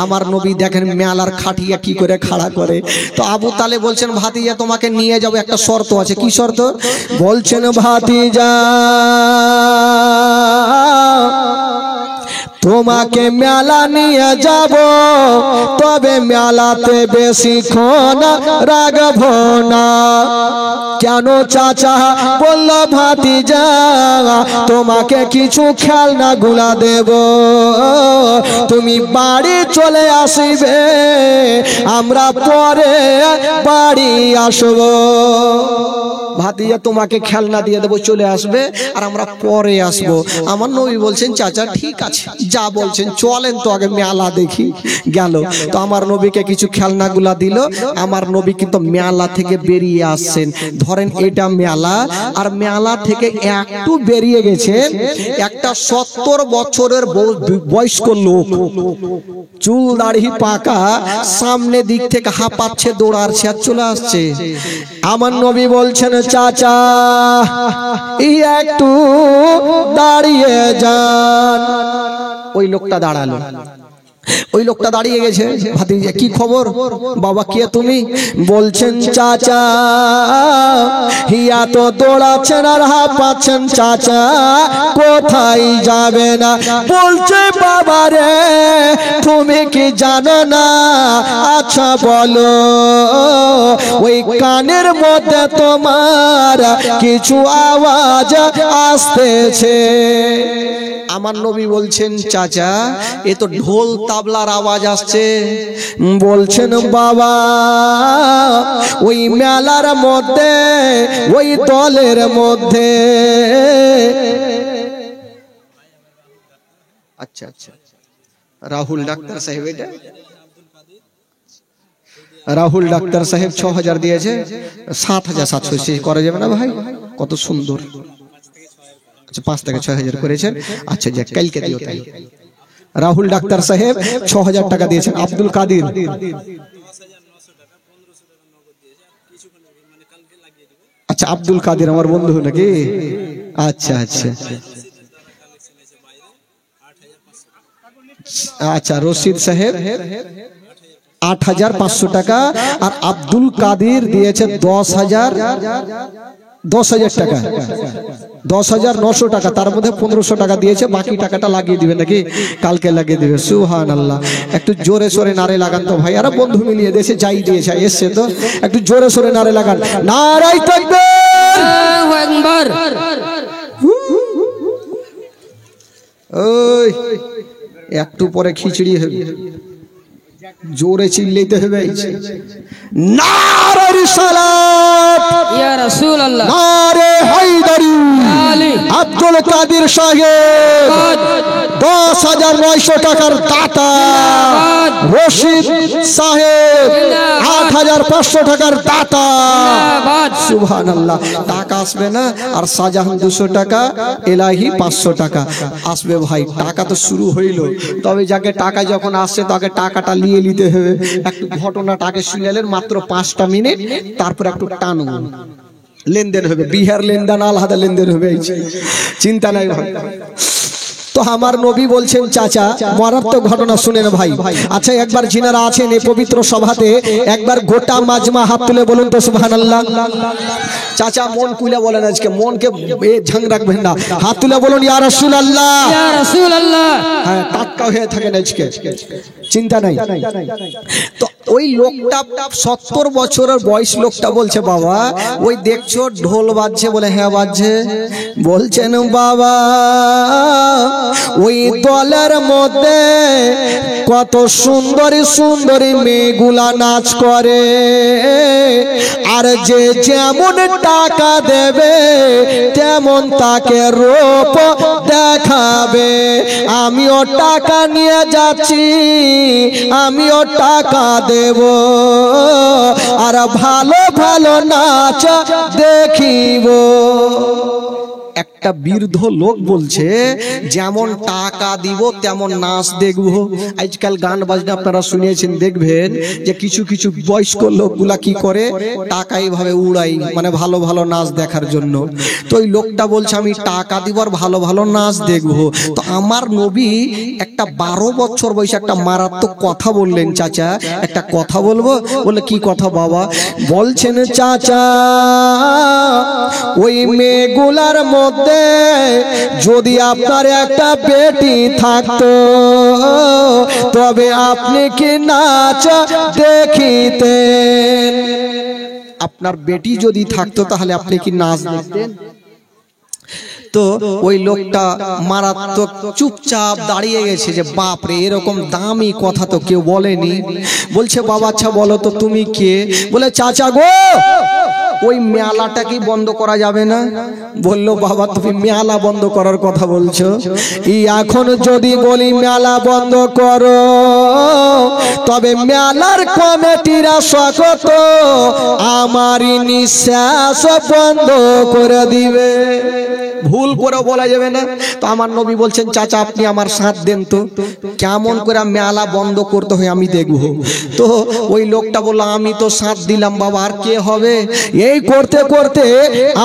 আমার নবী দেখেন মেলার খাটিয়া কি করে খাড়া করে। তো আবু তালেব বলছেন, ভাতিজা তোমাকে নিয়ে যাব, একটা শর্ত আছে। কি শর্ত? বলছেন, ভাতিজা তোমাকে মেলা নিয়ে যাব, তবে মেলাতে বেশিক্ষণ রাখবো না। কেন চাচা? বলল ভাতিজা তোমাকে কিছু খেলনা গুলা দেব, তুমি বাড়ি চলে আসবে, আমরা পরে বাড়ি আসবো। ভাতিজা তোমাকে খেলনা দিয়ে দেবো, চলে আসবে, আর আমরা পরে আসবো। আমার নবী বলছেন চাচা ঠিক আছে, যা বলছেন চলেন তো আগে মেলা দেখি। গেল তো আমার নবীকে কিছু খেলনাগুলা দিল। আমার নবী কিন্তু মেলা থেকে বেরিয়ে আসছেন। ধরেন এটা মেলা, আর মেলা থেকে একটু বেরিয়ে গেছেন একটা 70 বছরের বয়স্ক লোক, চুল দাড়ি পাকা, সামনে দিক থেকে হাঁপাচ্ছে, দৌড়াচ্ছে আর চলে আসছে। আমার নবী বলছেন চাচা একটু দাঁড়িয়ে যান। ওই লোকটা দাঁড়ালো, ওই লোকটা দাঁড়িয়ে গেছে। ভাতিজা কি খবর? বাবা কে তুমি? বলছেন চাচা হিয়া তো দৌড়াচ্ছেন আর হাঁপাচ্ছেন, চাচা কোথায় যাবে না? বলছে বাবা রে তুমি কি জানো না? আচ্ছা বলো, ওই কানের মধ্যে তোমার কিছু আওয়াজ আসতেছে। আমার নবী বলছেন চাচা এ তো ঢোল তাবলার আওয়াজ আসছে। বলছেন বাবা ওই মেলার মধ্যে, ওই দলের মধ্যে। আচ্ছা আচ্ছা, রাহুল ডাক্তার সাহেব, এটা রাহুল ডাক্তার সাহেব 6000 দিয়েছে, 7700 করা যাবে না ভাই? কত সুন্দর। 5 থেকে 6000 করেছেন। আচ্ছা যাক, কালকে দিও তাই। রাহুল ডাক্তার সাহেব 6000 টাকা দিয়েছেন। আব্দুল কাদির আচ্ছা, আব্দুল কাদির আমার বন্ধু নাকি? আচ্ছা আচ্ছা আচ্ছা, রশিদ সাহেব 8500 টাকা, আর আব্দুল কাদির দিয়েছে 10,000 টাকা, 10,900 টাকা। তার মধ্যে 1500 টাকা দিয়েছে, বাকি টাকাটা লাগিয়ে দিবে নাকি? কালকে লাগিয়ে দিবে। সুবহানাল্লাহ। একটু জোরে সোরে নারে লাগান তো ভাই, আরে বন্ধু মিলিয়ে দেশে যাই দিয়েছে এসছে তো, একটু জোরে সোরে নারে লাগান। নারায়ে তাকবীর, আল্লাহু আকবার। ওই একটু পরে খিচড়ি হবে, জোরে চিল্লাইতে হবে। নারে রিসালাত, ইয়া রাসূলুল্লাহ, নারে হায়দারি। আলী আব্দুল কাদির সাহেব 10,900 টাকার দাতা। রশিদ সাহেব 8,500 টাকার দাতা। সুবহানাল্লাহ। টাকা আসবে না, আর শাহজাহান 200 টাকা, এলাহি 500 টাকা আসবে। ভাই টাকা তো শুরু হইল, তবে যাকে টাকা যখন আসছে তাকে টাকাটা নিয়ে নিতে হবে। একটু ঘটনাটাকে শুনলেন মাত্র 5টা মিনিট, তারপর একটু টানুন, লেনদেন হবে। বিহার লেনদেন আলাদা লেনদেন হবে, চিন্তা নাই ভাই। তো আমার নবী বলছেন চাচা মারাত্মক ঘটনা শুনেন ভাই। আচ্ছা একবার যিনারা আছেন এই পবিত্র সভাতে, একবার গোটা মাজমা হাত তুলে বলুন তো সুবহানাল্লাহ। চাচা মন খুলে বলেন, আজকে মনকে ঝাং রাখবেন না, হাত তুলে বলুন ইয়া রাসূলুল্লাহ, ইয়া রাসূলুল্লাহ। হ্যাঁ টাটকা হয়ে থাকেন আজকে, চিন্তা নাই। তো ওই লোকটা 70 বছরের বয়স লোকটা বলছে বাবা ওই দেখছো ঢোল বাজছে? বলে হ্যাঁ বাজছে। বলছেন বাবা ওই দলের মধ্যে কত সুন্দরী সুন্দরী মেয়েগুলা নাচ করে, আর যে যেমন টাকা দেবে তেমন তাকে রূপ দেখাবে। আমিও টাকা নিয়ে যাচ্ছি, আমিও টাকা দেব, আর ভালো ভালো নাচ দেখিব। একটা বৃদ্ধ লোক বলছে যেমন টাকা দিব তেমন নাচ দেখব। আজকাল গান বাজনা আপনারা শুনিয়েছেন, দেখবেন যে কিছু কিছু বয়স্ক লোকগুলা কি করে, টাকা এইভাবে উড়াই, মানে ভালো ভালো নাচ দেখার জন্য। তো ওই লোকটা বলছে আমি টাকা দিব আর ভালো ভালো নাচ দেখব। তো আমার নবী একটা 12 বছর বয়সে একটা মারাত্মক কথা বললেন, চাচা একটা কথা বলবো? বলে কি কথা বাবা? বলছেন চাচা ওই মেয়েগুলার মধ্যে রে যদি আপনার একটা বেটি থাকতো তবে আপনি কি নাচ দেখিতেন? আপনার বেটি যদি থাকতো তাহলে আপনি কি নাচ দেখতেন? তো ওই লোকটা মারাত্মক চুপচাপ দাঁড়িয়ে গেছে যে বাপরে এরকম দামি কথা তো কেউ বলেনি। বলছে বাবা আচ্ছা বলো তো তুমি কে? বলে চাচা গো ওই মেলাটা কি বন্ধ করা যাবে না? বললো বাবা তুমি মেলা বন্ধ করার কথা বলছো, এখন যদি বলি মেলা বন্ধ করো তবে মেলার কমিটিরা সকত আমারই নিঃশ্বাস বন্ধ করে দিবে। ভুল করে বলা যাবে না। তো আমার নবী বলছেন চাচা আপনি আমার সাথ দেন তো কেমন করে মেলা বন্ধ করতে হয় আমি দেখবো। তো ওই লোকটা বলল আমি তো সাথ দিলাম বাবা আর কে হবে? এই করতে করতে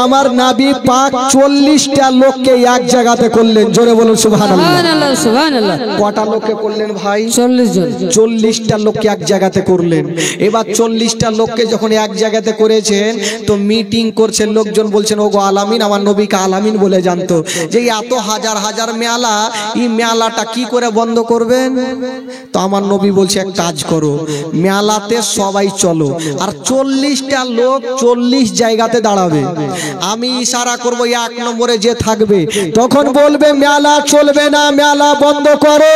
আমার নবী পাক 40টা লোককে এক জায়গাতে করলেন। জোরে বলুন সুবহানাল্লাহ। সুবহানাল্লাহ সুবহানাল্লাহ। কটা লোককে করলেন ভাই? 40 জন। 40টা লোককে এক জায়গাতে করলেন। এবার 40টা লোককে যখন এক জায়গাতে করেছেন তো মিটিং করছেন, লোকজন বলছেন ওগো আলামিন, আমার নবীকে আলামিন বলে জানতো যে এত হাজার হাজার মেলা, এই মেলাটা কি করে বন্ধ করবেন? তো আমার নবী বলছে এক কাজ করো, মেলাতে সবাই চলো আর 40টা লোক 40 জায়গাতে দাঁড়াবে। আমি ইশারা করব 1 নম্বরে যে থাকবে তখন বলবে মেলা চলবে না, মেলা বন্ধ করো।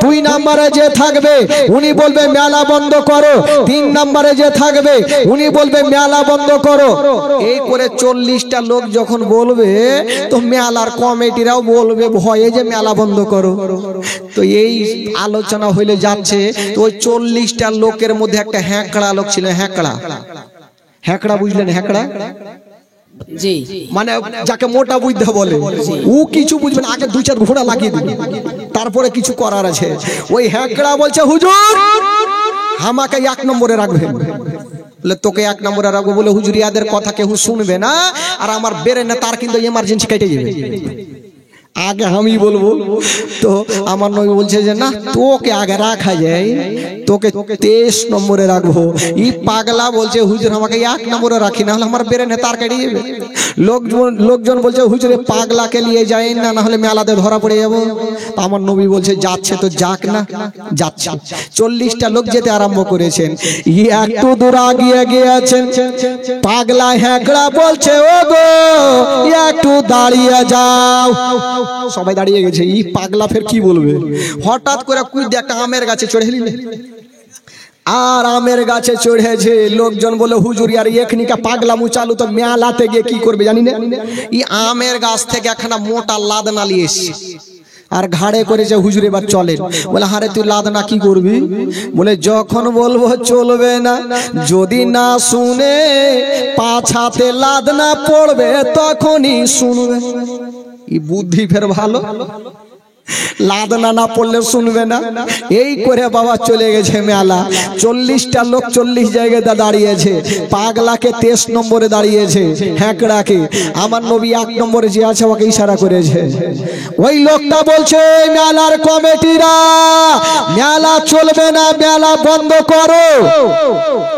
2 নম্বরে যে থাকবে উনি বলবে মেলা বন্ধ করো। 3 নম্বরে যে থাকবে উনি বলবে মেলা বন্ধ করো। এই করে 40টা লোক যখন বলবে তো মেলার কমিটিরাও বলবে ভয়ে যে মেলা বন্ধ করো। তো এই আলোচনা হইলে যাচ্ছে তো ওই 40টা লোকের মধ্যে একটা হ্যাঁকড়া লোক ছিল। হ্যাঁকড়া বুঝলেন? হ্যাঁকড়া জি মানে যাকে মোটা বুঝতে বলে, ও কিছু বুঝবেন আগে 2-4 ঘোড়া লাগিয়ে দিবে তারপরে কিছু করার আছে। ওই হ্যাঁকড়া বলছে হুজুর আমাকে 1 নম্বরে রাখবেন। বলে তোকে 1 নম্বরে রাখবো বলে হুজুর ইয়াদের কথা কেউ শুনবে না আর আমার বেরেনে তার কিন্তু এমার্জেন্সি কেটে যাবে, আগে আমি বলবো। তো আমার নবী বলছে যে না তোকে আগে রাখা যায়, তোকে 23 নম্বরে রাখবো। এই পাগলা বলছে হুজুর আমাকে 1 নম্বরে রাখি না হলে আমার বেরেনে তার কেটে যাবে। লোকজন বলছে হুজুর পাগলাকে নিয়ে যায় না, না হলে মেলাতে ধরা পড়ে যাবো। তো আমার নবী বলছে যাচ্ছে তো যাক না, যাচ্ছে। 40টা লোক যেতে আরম্ভ করেছেন। একটু দূর আগিয়ে গিয়েছেন, পাগলা হ্যাঁকড়া বলছে ও গো একটু দাঁড়িয়ে যাও। সবাই দাঁড়িয়ে গেছে। এই পাগলা ফের কি বলবে? হঠাৎ করে কুইদ একটা আমের গাছে চড়ে এলি আর আমের গাছে চড়েছে। লোকজন বলে হুজুর আর এখনিকা পাগলা মুচালু তো মেলাতে গিয়ে কি করবে জানি না। এই আমের গাছ থেকে একখানা মোটা লাদনা নিয়ে এসছে আর ঘাড়ে করেছে হুজুর এবার চলেন। বলে হারে তুই লাদনা কি করবি? বলে যখন বলবো চলবে না, যদি না শুনে পাছাতে লাদনা পড়বে তখনই শুনবে। এই বুদ্ধি ফের ভালো, লাদনা না পড়লে শুনবে না। এই করে বাবা চলে গেছে মেলা। 40টা লোক 40 জায়গায় দাঁড়িয়েছে। পাগলাকে 23 নম্বরে দাঁড়িয়েছে, হ্যাঁকড়াকে আমার নবী 1 নম্বরে যে আছে ওকে ইশারা করেছে। ওই লোকটা বলছে মেলার কমিটিরা মেলা চলবে না, মেলা বন্ধ করো।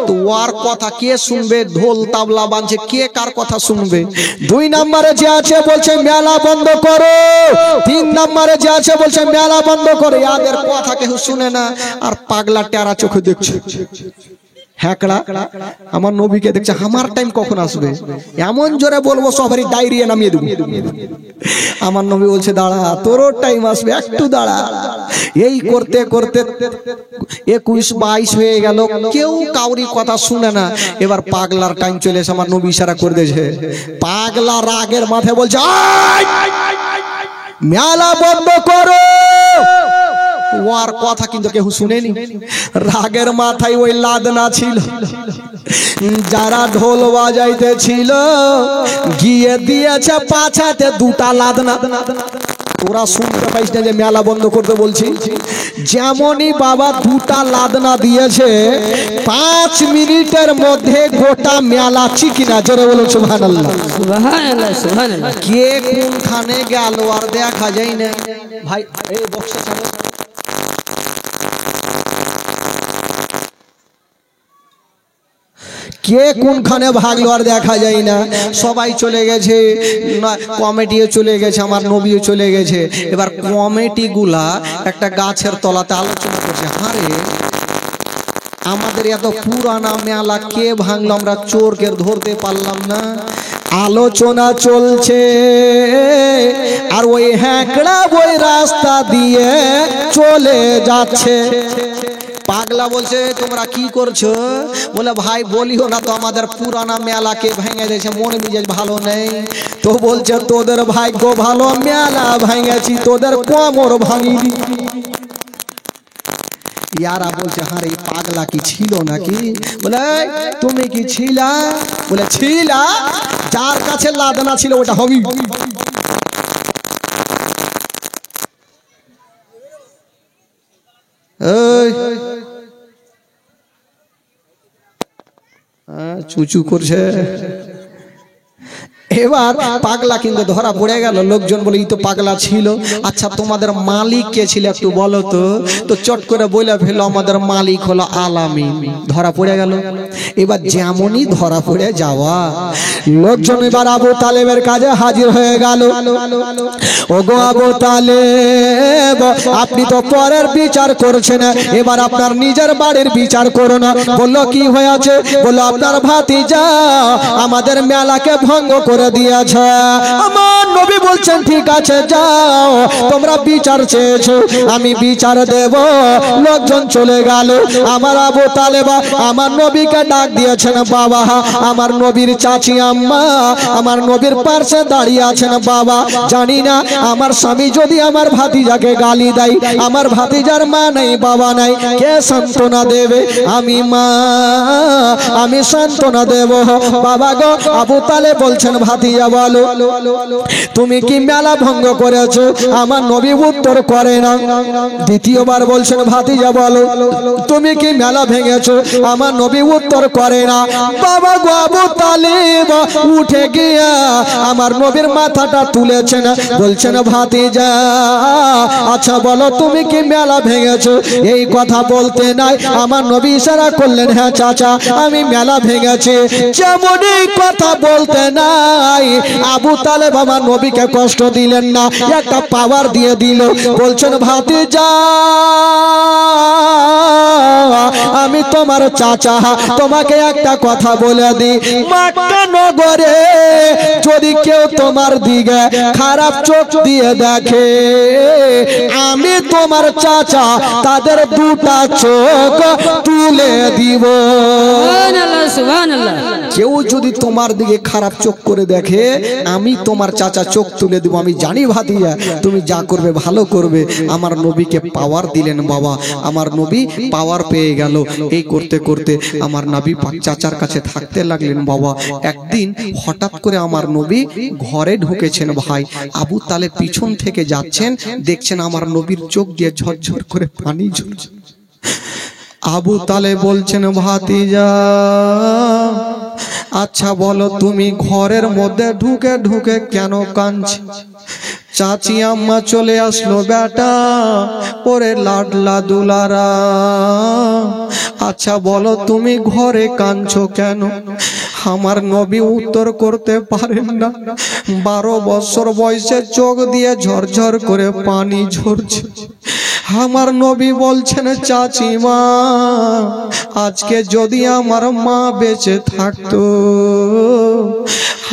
তো ওর কথা কে শুনবে? ঢোল তাবলা বাজছে, কে কার কথা শুনবে? 2 নম্বরে যে আছে বলছে মেলা বন্ধ করো। 3 নম্বরে যে আছে বলছে মেলা বন্ধ করে। ইয়াদের কথা কেউ শুনে না আর পাগলা টেরা চোখে দেখছে। হ্যাঁকড়া আমার নবীকে দেখছে আমার টাইম কখন আসবে, এমন জোরে বলবো সবারই ডায়রিয়া নামিয়ে দেবো। আমার নবী বলছে দাঁড়া তোরও টাইম আসবে, একটু দাঁড়া। এই করতে করতে 21-22 হয়ে গেল, কেউ কাউরি কথা শুনে না। এবার পাগলার টাইম চলে এসে আমার নবী ইশারা করে দিয়েছে। পাগলা রাগের মাথায় বলছে মেলা বন্ধ করো। ওর কথা কিন্তু কেউ শুনেনি। রাগের মাথায় ওই লাদনা ছিল, যারা ঢোল বাজাইতে ছিল গিয়ে দিয়েছে পাছাতে 2টা লাদনা। তোরা শুনতে পাইস না যে মেলা বন্ধ করতে বলছি? যেমনই বাবা 2টা লাদনা দিয়েছে 5 মিনিটের মধ্যে গোটা মেলা চিকিনা। জোরে বলো সুবহানাল্লাহ। সুবহানাল্লাহ সুবহানাল্লাহ। কে কোনখানে গেল আর দেখা যায় না ভাই। এই বক্সটা ছাড়ো। কে কোনখানে ভাগলো আর দেখা যায় না, সবাই চলে গেছে, কমিটিও চলে গেছে, আমার নবীও চলে গেছে। এবার কমিটিগুলা একটা গাছের তলাতে আলোচনা করছে, আরে আমাদের এত পুরানা মেলা কে ভাঙলো, আমরা চোরকে ধরতে পারলাম না। আলোচনা চলছে আর ওই হ্যাকড়া ওই রাস্তা দিয়ে চলে যাচ্ছে। পাগলা বলছে তোমরা কি করছো? বলে ভাই বলিও না তো, আমাদের পুরানা মেলাকে ভেঙে দিয়েছে, মন মেজাজ ভালো নেই। তো বলছে তোদের ভাগ্য ভালো, মেলা ভেঙেছি, তোদের কোমর ভাঙিনি। ইয়ারা বলছে হ্যাঁ রে পাগলা কি ছিল নাকি? বলে তুমি কি ছিলা? বলে ছিলা, যার কাছে লাদনা ছিল ওটা হবি। চুচু করছে। এবার পাগলা কিন্তু ধরা পড়ে গেল। লোকজন বলে এই তো পাগলা ছিল। আচ্ছা তোমাদের মালিক কে ছিল একটু বলো তো? তো চট করে বলে ফেলো আমাদের মালিক হলো আলামিন। ধরা পড়ে গেল। এবার যেমনই ধরা পড়ে যাওয়া, লোকজন এবার আবু তালেবের কাছে হাজির হয়ে গেল। ওগো আবু তালেব, আপনি তো পরের বিচার করছেন, এবার আপনার নিজের বাড়ির বিচার করো না। বললো কি হয়েছে? বললো আপনার ভাতিজা আমাদের মেলাকে ভঙ্গ করে দিয়েছে। আমার নবী বলছেন ঠিক আছে যাও, তোমরা বিচার চেয়েছো, আমি বিচার দেব। লোকজন চলে গেল। আমার আবু তালেবা আমার নবীকে ডাক দিয়েছেন, বাবা আমার নবীর চাচি আম্মা আমার নবীর পাশে দাঁড়িয়ে আছেন। বাবা জানি না আমার স্বামী যদি আমার ভাতিজাকে গালি দেয়, আমার ভাতিজার মা নেই বাবা নাই, কে সান্ত্বনা দেবে? আমি মা, আমি সান্ত্বনা দেব। বাবা গো, আবু তালেব বলছেন ভাতিজা বলো তুমি কি মেলা ভঙ্গ করেছো? আমার নবী উত্তর করে না। দ্বিতীয়বার বলছেন ভাতিজা বলো তুমি কি মেলা ভেঙেছো? আমার নবী উত্তর করে না। বাবা গো, আবু তালেব উঠে গিয়া আমার নবীর মাথাটা তুলেছেন, বলছেন ভাতিজা আচ্ছা বলো তুমি কি মেলা ভেঙেছো? এই কথা বলতে নাই আমার নবী ইশারা করলেন, হ্যাঁ চাচা আমি মেলা ভেঙেছি। যেমনই কথা বলতে নাই আবু তালেব আমার নবীকে কষ্ট দিলেন না, একটা পাওয়ার দিয়ে দিল। বলছেন ভাতিজা আমি তোমার চাচা, তোমাকে একটা কথা বলে দিই, মক্কা নগরে যদি কেউ তোমার দিকে খারাপ চোখ দিয়ে দেখে, আমি তোমার চাচা তাদের দুটা চোখ তুলে দিব। সুবহানাল্লাহ, সুবহানাল্লাহ। কেউ যদি তোমার দিকে খারাপ চোখ করে দেখে, আমি তোমার চাচা চোখ তুলে দেব। আমি জানি ভাতিজা তুমি যা করবে ভালো করবে। আমার নবীকে পাওয়ার দিলেন বাবা, আমার নবী পাওয়ার পেয়ে গেল। এই করতে করতে আমার নবী পাক চাচার কাছে থাকতে লাগলেন বাবা। একদিন হঠাৎ করে আমার নবী ঘরে ঢুকেছেন ভাই। আবু তালেব পিছন থেকে যাচ্ছেন, দেখছেন আমার নবীর চোখ দিয়ে ঝরঝর করে পানি ঝরছে। আবু তালেব বলছেন ভাতিজা আচ্ছা বলো তুমি ঘরের মধ্যে ঢুকে ঢুকে কেন কাঁদছ? চাচি আম্মা চলে আসলো বেটা, ওরে লাডলা দুলারা, আচ্ছা বলো তুমি ঘরে কাঁদছো কেন? আমার নবী উত্তর করতে পারেন না। 12 বছর বয়সে চোখ দিয়ে ঝরঝর করে পানি ঝরছে। আমার নবী বলছেন চাচিমা আজকে যদি আমার মা বেঁচে থাকতো,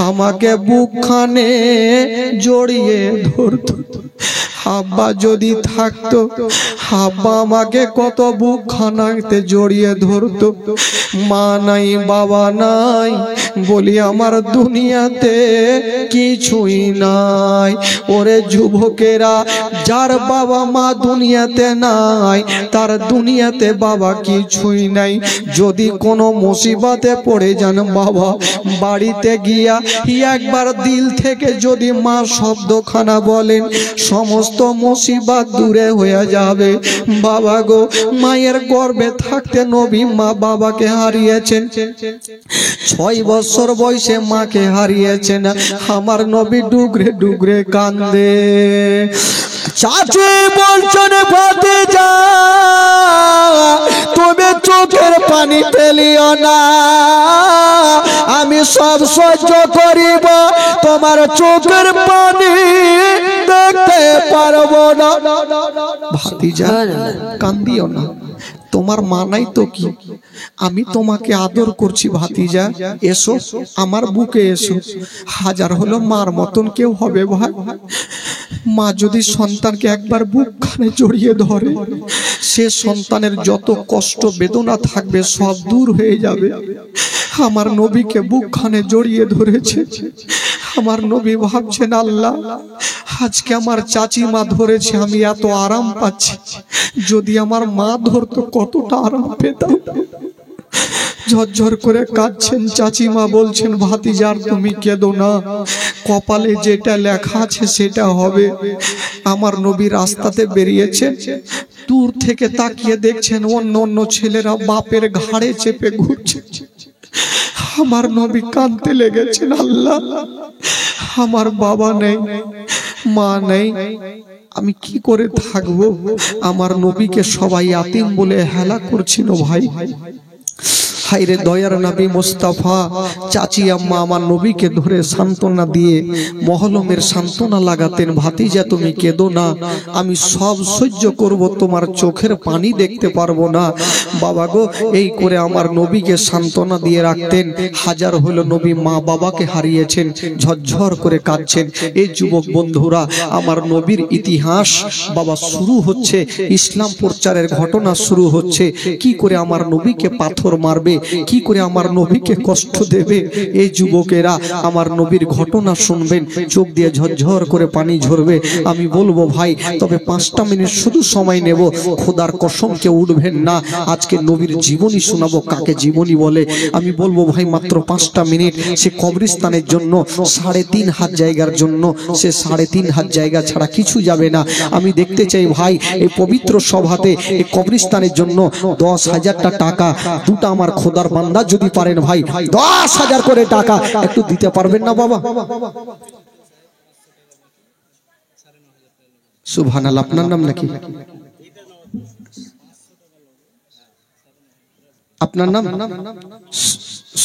আমাকে বুকখানে জড়িয়ে ধরতো। আব্বা যদি থাকতো, আব্বা আমাকে কত বুকখানাতে জড়িয়ে ধরতো। মা নাই বাবা নাই বলি আমার দুনিয়াতে কিছুই নাই। ওরে যুবকেরা, যার বাবা মা দুনিয়াতে নাই তার দুনিয়াতে বাবা কিছুই নাই। যদি কোনো মুসিবতে পড়ে যান বাবা, বাড়িতে গিয়া একবার দিল থেকে যদি মা শব্দখানা বলেন, সমস্ত মুসিবত দূরে হয়ে যাবে। বাবা গো, মায়ের গর্ভে থাকতে নবী মা বাবাকে হারিয়েছেন। 6 বছর বয়সে মাকে হারিয়েছেন। আমার নবী ডুগরে ডুগরে কান্দে। চাচি বলছেন ভাতিজা তুমি চোখের পানি ফেলিও না, আমি সব সহ্য করিব, তোমার চোখের পানি দেখতে পারবো না। ভাতিজা কান্দিও না, তোমার মা নাই তো কি, আমি তোমাকে আদর করছি ভাতিজা, এসো আমার বুকে এসো। হাজার হলো মার মতন কেউ হবে ভাই। মা যদি সন্তানকে একবার বুকখানে জড়িয়ে ধরে, সে সন্তানের যত কষ্ট বেদনা থাকবে সব দূর হয়ে যাবে। আমার নবীকে বুকখানে জড়িয়ে ধরেছে। আমার নবী ভাবছেন, আল্লাহ আজকে আমার চাচি মা ধরেছে, আমি এত আরাম পাচ্ছি, যদি আমার মা ধরতো কতটা আরাম পেতাম। ঝরঝর করে কাঁদছেন চাচিমা, বলছেন ভাতিজার তুমি কেঁদো না, কপালে যেটা লেখা আছে সেটা হবে। আমার নবী রাস্তাতে বেরিয়েছে, দূর থেকে তাকিয়ে দেখছেন অন্য অন্য ছেলেরা বাপের ঘাড়ে চেপে ঘুরছে। আমার নবী কাঁদতে লেগেছেন, আল্লাহ আমার বাবা নেই, মা নেই, আমি কি করে থাকবো। আমার নবীকে সবাই ইয়াতীম বলে হেলা করছিল ভাই। হায়রে দয়ার নবী মুস্তাফা, চাচি আম্মা আমার নবীকে ধরে সান্ত্বনা দিয়ে মহলমের সান্ত্বনা লাগাতেন, ভাতিজা তুমি কেঁদো না, আমি সব সহ্য করব, তোমার চোখের পানি দেখতে পারবো না। বাবা গো, এই করে আমার নবীকে সান্ত্বনা দিয়ে রাখতেন। হাজার হলো নবী মা বাবাকে হারিয়েছেন, ঝরঝর করে কাঁদছেন। এই যুবক বন্ধুরা, আমার নবীর ইতিহাস বাবা শুরু হচ্ছে, ইসলাম প্রচারের ঘটনা শুরু হচ্ছে। কি করে আমার নবীকে পাথর মারবে, কি করে আমার নবীকে কষ্ট দেবে, এই যুবকেরা আমার নবীর ঘটনা শুনবেন, চোখ দিয়ে ঝরঝর করে পানি ঝরবে। আমি বলবো ভাই, তবে 5টা মিনিট শুধু সময় নেব, খোদার কসম কেউ উঠবেন না। আজকে নবীর জীবনী শোনাবো, কাকে জীবনী বলে। আমি বলবো ভাই মাত্র 5টা মিনিট। সে কবরস্থানের জন্য 3.5 হাত জায়গার জন্য, সে 3.5 হাত জায়গা ছাড়া কিছু যাবে না। আমি দেখতে চাই ভাই, এই পবিত্র সভাতে এই কবরস্থানের জন্য 10,000টা টাকা, দুটা আমার খোদার বান্দা যদি পারেন ভাই 10,000 করে টাকা একটু দিতে পারবেন না বাবা? সুবহানাল্লাহ। আপনার নাম নাকি? আপনার নাম?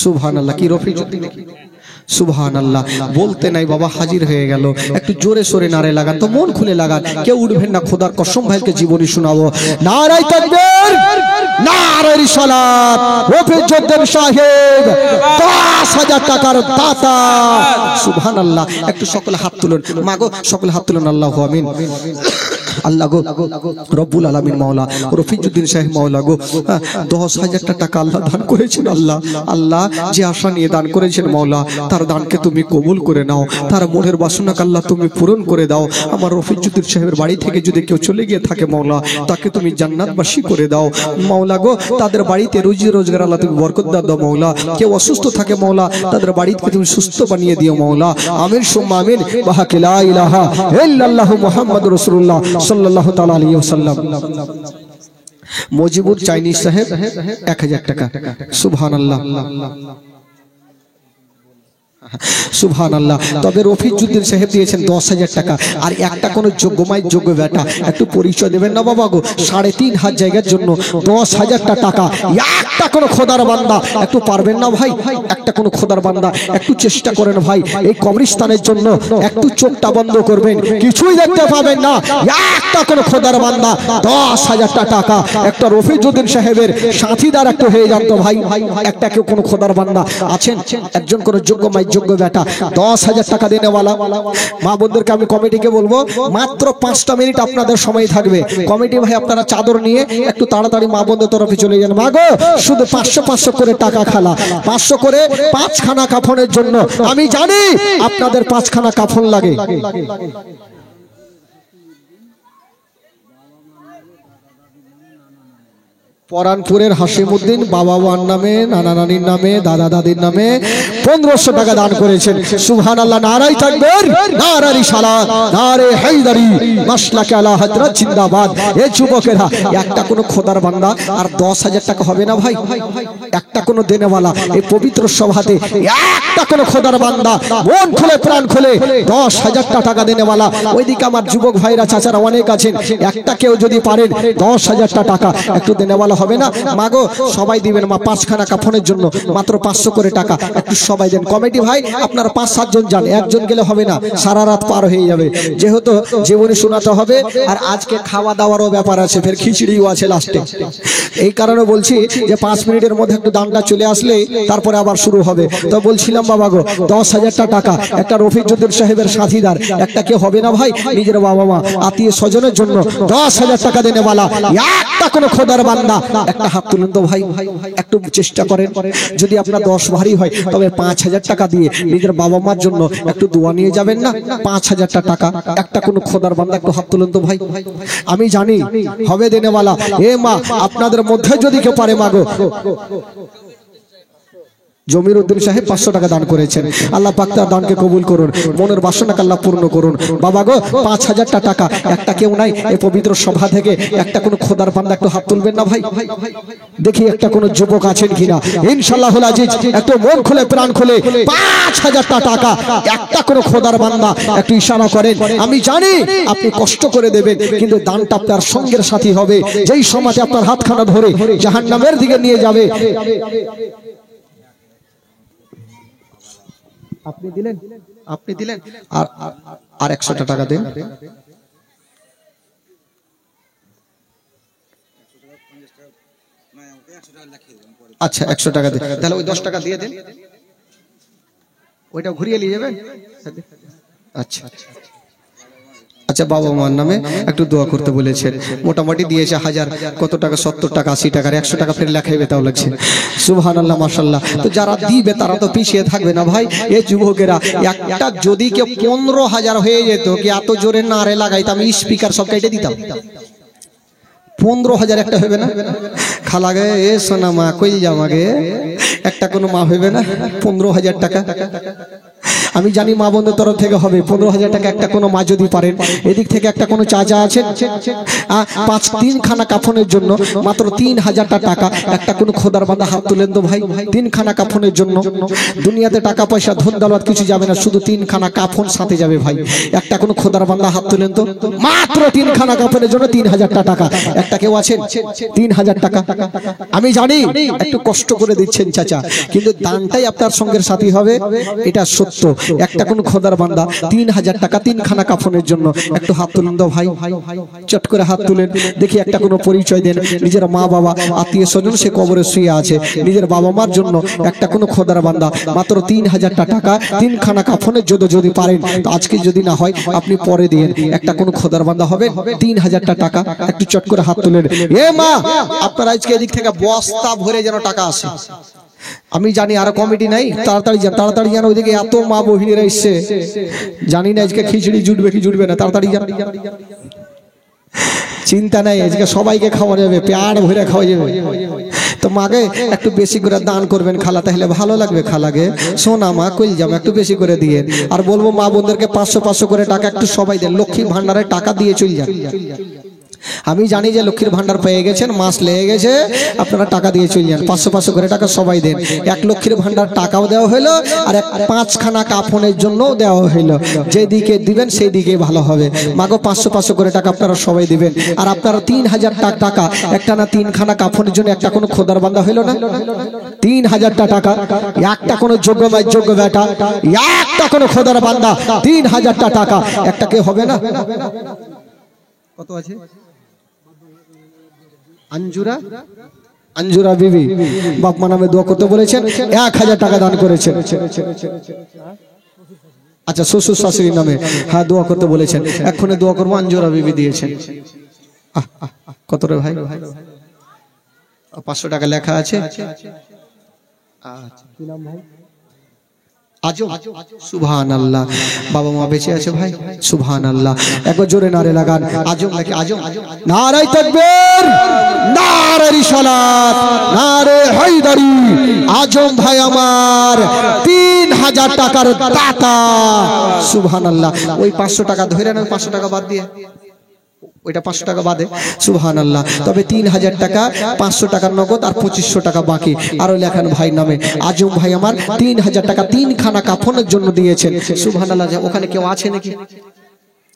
সুবহানাল্লাহ। কি রফিকুদ্দিন নাকি? সুবহানাল্লাহ। বলতে নাই বাবা, হাজির হয়ে গেল। একটু জোরে সোরে নারে লাগান তো, মন খুলে লাগান, কেউ উঠবেন না। খোদার কসম ভাইকে জীবনী শোনাবো। নারায়ে তাকবীর, নারায়ে রিসালাত। রফিকুদ্দিন সাহেব 10,000 টাকার দাতা। সুবহানাল্লাহ। একটু সকলে হাত তুলুন, মাগো সকলে হাত তুলুন। আল্লাহু আমিন। আল্লাহ গো, রব্বুল আলামিন মাওলা রফিকুদ্দিন সাহেব মাওলা গো, 10,000 টাকা আল্লাহ দান করেছেন। আল্লাহ আল্লাহ যে আশা নিয়ে দান করেছেন মাওলা, তার দানকে তুমি কবুল করে নাও, তার মনের বাসনাকে আল্লাহ তুমি পূরণ করে দাও। আমার রফিকুদ্দিন সাহেবের বাড়ি থেকে যদি কেউ চলে গিয়ে থাকে মাওলা, তাকে তুমি জান্নাতবাসী করে দাও মাওলা গো। তাদের বাড়িতে রুজি রোজগার আল্লাহ তুমি বরকত দাও মাওলা। কেউ অসুস্থ থাকে মাওলা, তাদের বাড়িতে তুমি সুস্থ বানিয়ে দিও মাওলা। আমিন সুম্মা আমিন। বাহাকে লা ইলাহা ইল্লাল্লাহু মুহাম্মাদুর রাসূলুল্লাহ সাল্লাল্লাহু তাআলা আলাইহি ওয়াসাল্লাম। মজিবুর চাইনিজ সাহেব 1000 টাকা। সুবহানাল্লাহ, সুবহানাল্লাহ। তবে রফিকুদ্দিন সাহেব দিয়েছেন 10,000 টাকা। আর একটা কোন যোগ্যমাই যোগ্য বেটা একটু পরিচয় দেবেন না বাবা গো? 3.5 হাত জায়গার জন্য 10,000 টাকা। একটা কোন খোদার বান্দা একটু পারবেন না ভাই? একটা কোন খোদার বান্দা একটু চেষ্টা করেন ভাই, এই কবরস্থানের জন্য একটু চোখটা বন্ধ করবেন, কিছুই দেখতে পাবেন না। একটা কোন খোদার বান্দা 10,000 টাকা একটা রফিকুদ্দিন সাহেবের সাথীদার একটু হয়ে যান তো ভাই। একটা কেউ কোন খোদার বান্দা আছেন, একজন কোন যোগ্যমাই যোগ্য বেটা 10,000 টাকা দেনেওয়ালা? মা বোনদেরকে আমি কমিটিকে বলবো, মাত্র 5টা মিনিট আপনাদের সময় থাকবে। কমিটি ভাই আপনারা চাদর নিয়ে একটু তাড়াতাড়ি মা বোনদের তরফে চলে যান। মা গো, শুধু 500 করে টাকা খালা, 500 করে 5খানা কাফনের জন্য। আমি জানি আপনাদের 5খানা কাফন লাগে। পরানপুরের হাসিমউদ্দিন বাবা ওয়ান নামে, নানা নানির নামে, দাদা দাদির নামে 1500 টাকা দান করেছেন। সুবহানাল্লাহ। নারায়ে তাকবীর, নারায়ে রিসালাত, নারায়ে হায়দারি, মাসলাকে আলা হযরত জিন্দাবাদ। এই যুবকেরা, একটা কোন খোদার বান্দা আর 10,000 টাকা হবে না ভাই? একটা কোন দেনেওয়ালা এই পবিত্র সভাতে, একটা কোন খোদার বান্দা মন খুলে প্রাণ খুলে 10,000 টাকা দেনেওয়ালা। ওইদিকে আমার যুবক ভাইরা চাচারা অনেক আছেন, একটা কেউ যদি পারেন 10,000 টাকা একটু দেনেওয়ালা হবে না মাগো সবাই দিবেন মা 5 খানা কাফনের জন্য মাত্র 500 করে টাকা একটু সবাই দেন কমিটি ভাই আপনারা 5-7 জন যান একজন গেলে হবে না সারা রাত পার হয়ে যাবে যেহেতু জীবনী শোনাতে হবে আর আজকে খাওয়া দাওয়ারও ব্যাপার আছে ফের খিচড়িও আছে লাস্টে এই কারণে বলছি যে 5 মিনিটের মধ্যে একটু দানটা চলে আসলে তারপরে আবার শুরু হবে তো বলছিলাম বাবা গো 10,000 টাকা একটা রফিকুদ্দিন সাহেবের সাথীদার একটা কে হবে না ভাই নিজের বাবা মা আত্মীয় স্বজনের জন্য 10,000 টাকা দেনে वाला একটা কোন খোদার বান্দা একটা হাত তুলুন তো ভাই একটু চেষ্টা করেন যদি আপনার 10 ভারী হয় তবে 5,000 টাকা দিয়ে নিজের বাবা মার জন্য একটু দোয়া নিয়ে যাবেন না 5,000 টাকা একটা কোন খোদার বান্দা একটু হাত তুলুন তো ভাই আমি জানি হবে দেনে वाला এ মা আপনাদের মধ্যে যদি কেউ পারে মাগো জমির উদ্দিন সাহেব 500 টাকা দান করেছেন আল্লাহ পাক তার দানকে কবুল করুন মনের বাসনাকে আল্লাহ পূর্ণ করুন বাবা গো 5,000 টাকা একটা কেউ নাই এই পবিত্র সভা থেকে একটা কোন খোদার বান্দা একটু হাত তুলবেন না ভাই দেখি একটা কোন যুবক আছেন কিনা ইনশাআল্লাহুল আজিজ একটু মন খুলে প্রাণ খুলে 5,000 টাকা একটা কোন খোদার বান্দা একটু ইশারা করেন আমি জানি আপনি কষ্ট করে দেবেন কিন্তু দানটা আপনার সঙ্গের সাথী হবে যেই সমাজে আপনার হাতখানা ধরে জাহান্নামের দিকে নিয়ে যাবে আপনি দিলেন আর 100 টাকা দেন আচ্ছা 100 টাকা দেন তাহলে ওই 10 টাকা দিয়ে দেন ওইটা ঘুরিয়ে নিয়ে যাবেন আচ্ছা আচ্ছা বাবা মার নামে একটু দোয়া করতে বলেছেন মোটামুটি দিয়েছে 1000 কত টাকা 70 টাকা 80 টাকা 100 টাকা ফের লেখাইবে তাও লাগছে সুবহানাল্লাহ মাশাআল্লাহ তো যারা দিবে তারা তো পিছিয়ে থাকবে না ভাই এই যুবকেরা একটা যদি কে 15,000 হয়ে যেত কি এত জোরে নারে লাগাইতাম স্পিকার সব কেটে দিতাম 15,000 একটা হবে না খালাগে এ সোনা মা কই জামাগে একটা কোনো মা হবে না 15,000 টাকা আমি জানি মা বন্ধুর তরফ থেকে হবে 15,000 টাকা একটা কোনো মা যদি পারেন এদিক থেকে একটা কোনো চাচা আছেন 3 খানা কাফনের জন্য মাত্র 3,000 টাকা একটা কোনো খোদার বান্দা হাত তুলেন তো ভাই 3 খানা কাফনের জন্য দুনিয়াতে টাকা পয়সা ধন দৌলত কিছু যাবে না শুধু 3 খানা কাফন সাথে যাবে ভাই একটা কোনো খোদার বান্দা হাত তুলেন তো মাত্র 3 খানা কাফনের জন্য 3,000 টাকা একটা কেউ আছেন 3,000 টাকা আমি জানি একটু কষ্ট করে দিচ্ছেন চাচা কিন্তু দানটাই আপনার সঙ্গের সাথী হবে এটা সত্য একটা কোন খোদার বান্দা 3,000 টাকা 3 খানা কাফনের জন্য একটু হাত তুলুন দাও ভাই চট করে হাত তুলেন দেখি একটা কোনো পরিচয় দেন নিজের মা বাবা আত্মীয় স্বজন সে কবরে শুয়ে আছে নিজের বাবা মার জন্য একটা কোনো খোদার বান্দা মাত্র 3,000 টাকা 3 খানা কাফনের জন্য যদি পারেন তো আজকে যদি না হয় আপনি পরে দিন একটা কোনো খোদার বান্দা হবে 3,000 টাকা একটু চট করে হাত তুলেন এ মা আপনারা আজকে এদিক থেকে বস্তা ভরে যেন টাকা আসে আমি জানি আর কমিটি নাই তাড়াতাড়ি জানো ওইদিকে এত মা বহিনীরা এসছে জানি না আজকে খিচুড়ি জুটবে কি জুটবে না তাড়াতাড়ি জানো চিন্তা নাই আজকে সবাইকে খাওয়া যাবে পেয়ার ভরে খাওয়া যাবে তো মাকে একটু বেশি করে দান করবেন খালা তাহলে ভালো লাগবে খালাকে সোনা মা কইল জামা একটু বেশি করে দিয়ে আর বলবো মা বোনদেরকে 500 করে টাকা একটু সবাই দেন লক্ষ্মীর ভান্ডারে টাকা দিয়ে চল যান আমি জানি যে লক্ষ্মীর ভান্ডার পেয়ে গেছেন মাস লেগে গেছে আপনারা টাকা দিয়ে চলে যান 500 করে টাকা সবাই দেন এক লক্ষ্মীর ভান্ডার টাকাও দেওয়া হলো আর 5 খানা কাফনের জন্য দেওয়া হলো যেদিকে দিবেন সেই দিকে ভালো হবে মাগো 500 করে টাকা আপনারা সবাই দিবেন আর আপনারা 3,000 টাকা একটা না 3 খানা কাফনের জন্য একটা কোনো খোদার বান্দা হলো না 3,000 টাকা একটা কোনো যোগ্য বেটা একটা কোনো খোদার বান্দা 3,000 টাকা একটা কে হবে না কত আছে अंजुरा बीबी बाप मा नामे दुआ करते बोलेছেন 1,000 টাকা দান করেছেন আচ্ছা শ্বশুর শাশুড়ি নামে হ্যাঁ দোয়া করতে বলেছেন এখনই দোয়া করব अंजुरा बीबी দিয়েছেন কত রে ভাই 500 টাকা লেখা আছে আচ্ছা কি নাম ভাই आजम सुभान अल्लाह बाबा माँ बेचे आछे भाई सुभान अल्लाह एक जोरे नारे लगान आजम लेके आजम नारे तकबीर नारे रिसालात नारे हैदरी आजम भाई आमार 3,000 টাকার দাতা सुभान अल्लाह ওই 500 টাকা ধরে না 500 টাকা বাদ দিয়ে ওইটা 500 টাকা বাদে সুবহানাল্লাহ তবে 3,000 টাকা 500 টাকা নগদ আর 2500 টাকা বাকি আর লেখান ভাই নামে আজম ভাই আমার 3,000 টাকা 3 খানা কাফনের জন্য দিয়েছেন সুবহানাল্লাহ ওখানে কেউ আছে নাকি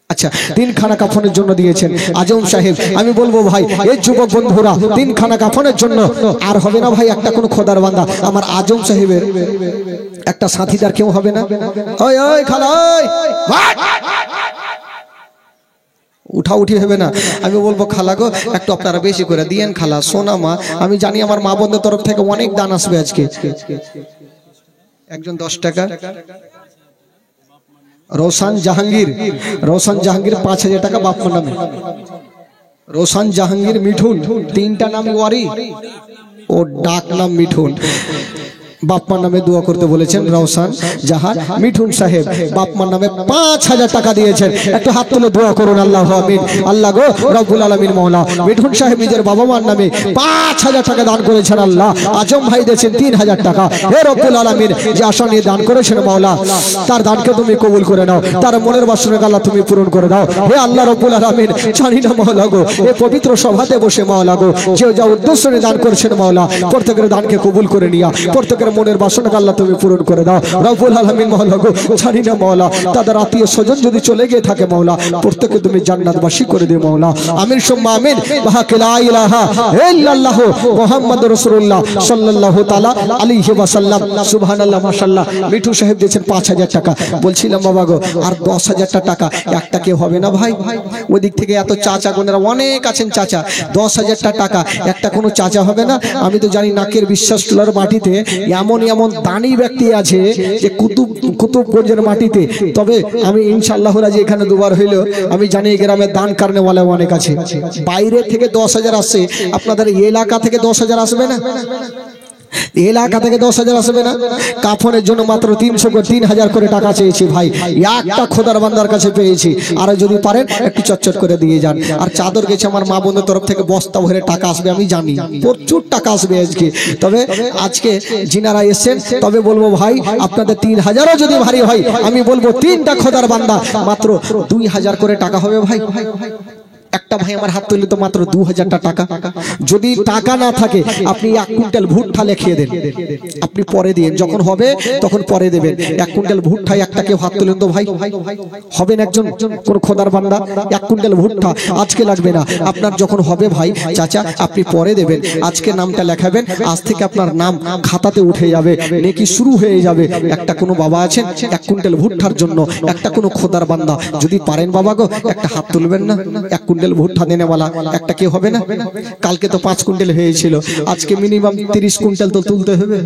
আচ্ছা, 3 খানা কাফনের জন্য দিয়েছেন আজম সাহেব। আমি বলবো ভাই, এই যুবক বন্ধুরা 3 খানা কাফনের জন্য আর হবে না ভাই, একটা কোনো খোদার বান্দা আমার আজম সাহেবের একটা সাথীদার কেউ হবে না? ওই ওই খালা, ওই উঠা উঠি হবে না। আমি বলবো খালা গো, একটু আপনারা বেশি করে দিয়েন খালা, সোনা মা। আমি জানি আমার মা বোনদের তরফ থেকে অনেক দান আসবে আজকে। একজন 10 টাকা। রোশন জাহাঙ্গীর, রোশন জাহাঙ্গীর 5000 টাকা বাপমার নামে। রোশন জাহাঙ্গীর মিঠুন, 3টা নাম ওয়ারি, ও ডাক নাম মিঠুন। বাপমার নামে দোয়া করতে বলেছেন রওশন জাহান মিঠুন সাহেব, বাপমার নামে 5000 টাকা দিয়েছেন। একটু হাত তুলে দোয়া করুন। আল্লাহু আমিন। আল্লাহ গো রব্বুল আলামিন মওলা, মিঠুন সাহেব নিজের বাবা মার নামে 5000 টাকা দান করেছেন। আল্লাহ আজম ভাই দিয়েছেন 3000 টাকা। হে রব্বুল আলামিন, যে আশা নিয়ে দান করেছেন মওলা, তার দানকে তুমি কবুল করে নাও, তার মনের বাসনা আল্লাহ তুমি পূরণ করে দাও। হে আল্লাহ রব্বুল আলামিন, জানি না মওলা গো, এই পবিত্র সভাতে বসে মওলা গো, যে যা উদ্দেশ্য নিয়ে দান করেছেন মওলা, প্রত্যেকের দানকে কবুল করে নিয়া, প্রত্যেকের মনের বাসনা আল্লাহ তুমি পূরণ করে দাও রব্বুল আলামিন। মওলা গো, জানি না মওলা, তাদের আত্মীয় স্বজন যদি চলে গিয়ে থাকে মওলা, প্রত্যেককে তুমি জান্নাতবাসী করে দিও মওলা। আমিন সুম্মা আমিন। বাহাক লা ইলাহা ইল্লাল্লাহু মুহাম্মাদুর রাসূলুল্লাহ সাল্লাল্লাহু তাআলা আলাইহি ওয়াসাল্লাম। সুবহানাল্লাহ, মাশাআল্লাহ। মিঠু সাহেব দিয়েছেন 5000 টাকা। বলছিলাম বাবা গো, আর 10000 টাকা একটা কেউ হবে না ভাই? ওই দিক থেকে এত চাচা গোনেরা অনেক আছেন চাচা, 10000 টাকা একটা কোনো চাচা হবে না? আমি তো জানি নাকের বিশ্বাস টোলার মাটিতে এমন এমন দানি ব্যক্তি আছে যে কুতুবগঞ্জের মাটিতে। তবে আমি ইনশাআল্লাহ রাজি, এখানে দুবার হইলো, আমি জানি এই গ্রামে দান কারণেওয়ালা অনেক আছে। বাইরে থেকে 10000 আসছে, আপনাদের এলাকা থেকে 10000 আসবে না? এলাকা থেকে 10000 আসবে না? কাফনের জন্য মাত্র 3000 করে টাকা চেয়েছি ভাই, একটা খোদার বান্দার কাছে পেয়েছি। আর যদি পারেন একটু চটচট করে দিয়ে যান। আর চাদর গেছে আমার মা বোনের তরফ থেকে, বস্তা ভরে টাকা আসবে, আমি জানি প্রচুর টাকা আসবে আজকে। তবে আজকে যিনারা এসেছেন, তবে বলবো ভাই, আপনাদের 3000ও যদি ভারী হয়, আমি বলবো 3টা খোদার বান্দা মাত্র 2000 করে টাকা হবে ভাই। একটা ভাই আমার হাত তুললে তো মাত্র 2000 টাকা। যদি টাকা না থাকে, আপনি 1 কুইন্টাল ভুট্টা লিখিয়ে দেন, আপনি পরে দিন, যখন হবে তখন পরে দেবেন। 1 কুইন্টাল ভুট্টায় একটা কেউ হাত তুলেন তো ভাই, হবেন একজন কোন খোদার বান্দা? 1 কুইন্টাল ভুট্টা আজকে লাগবে না, আপনার যখন হবে ভাই চাচা, আপনি পরে দেবেন। আজকে নামটা লেখাবেন, আজ থেকে আপনার নাম খাতাতে উঠে যাবে, নেকি শুরু হয়ে যাবে। একটা কোনো বাবা আছেন 1 কুইন্টাল ভুট্টার জন্য, একটা কোনো খোদার বান্দা যদি পারেন বাবা গো, একটা হাত তুলবেন না? 1 কুইন্টাল ভুট্টা দেনেওয়ালা একটা কেউ হবে না? কালকে তো 5 কুইন্টাল হয়েছিল, আজকে মিনিমাম 30 কুইন্টাল তো তুলতে হবে।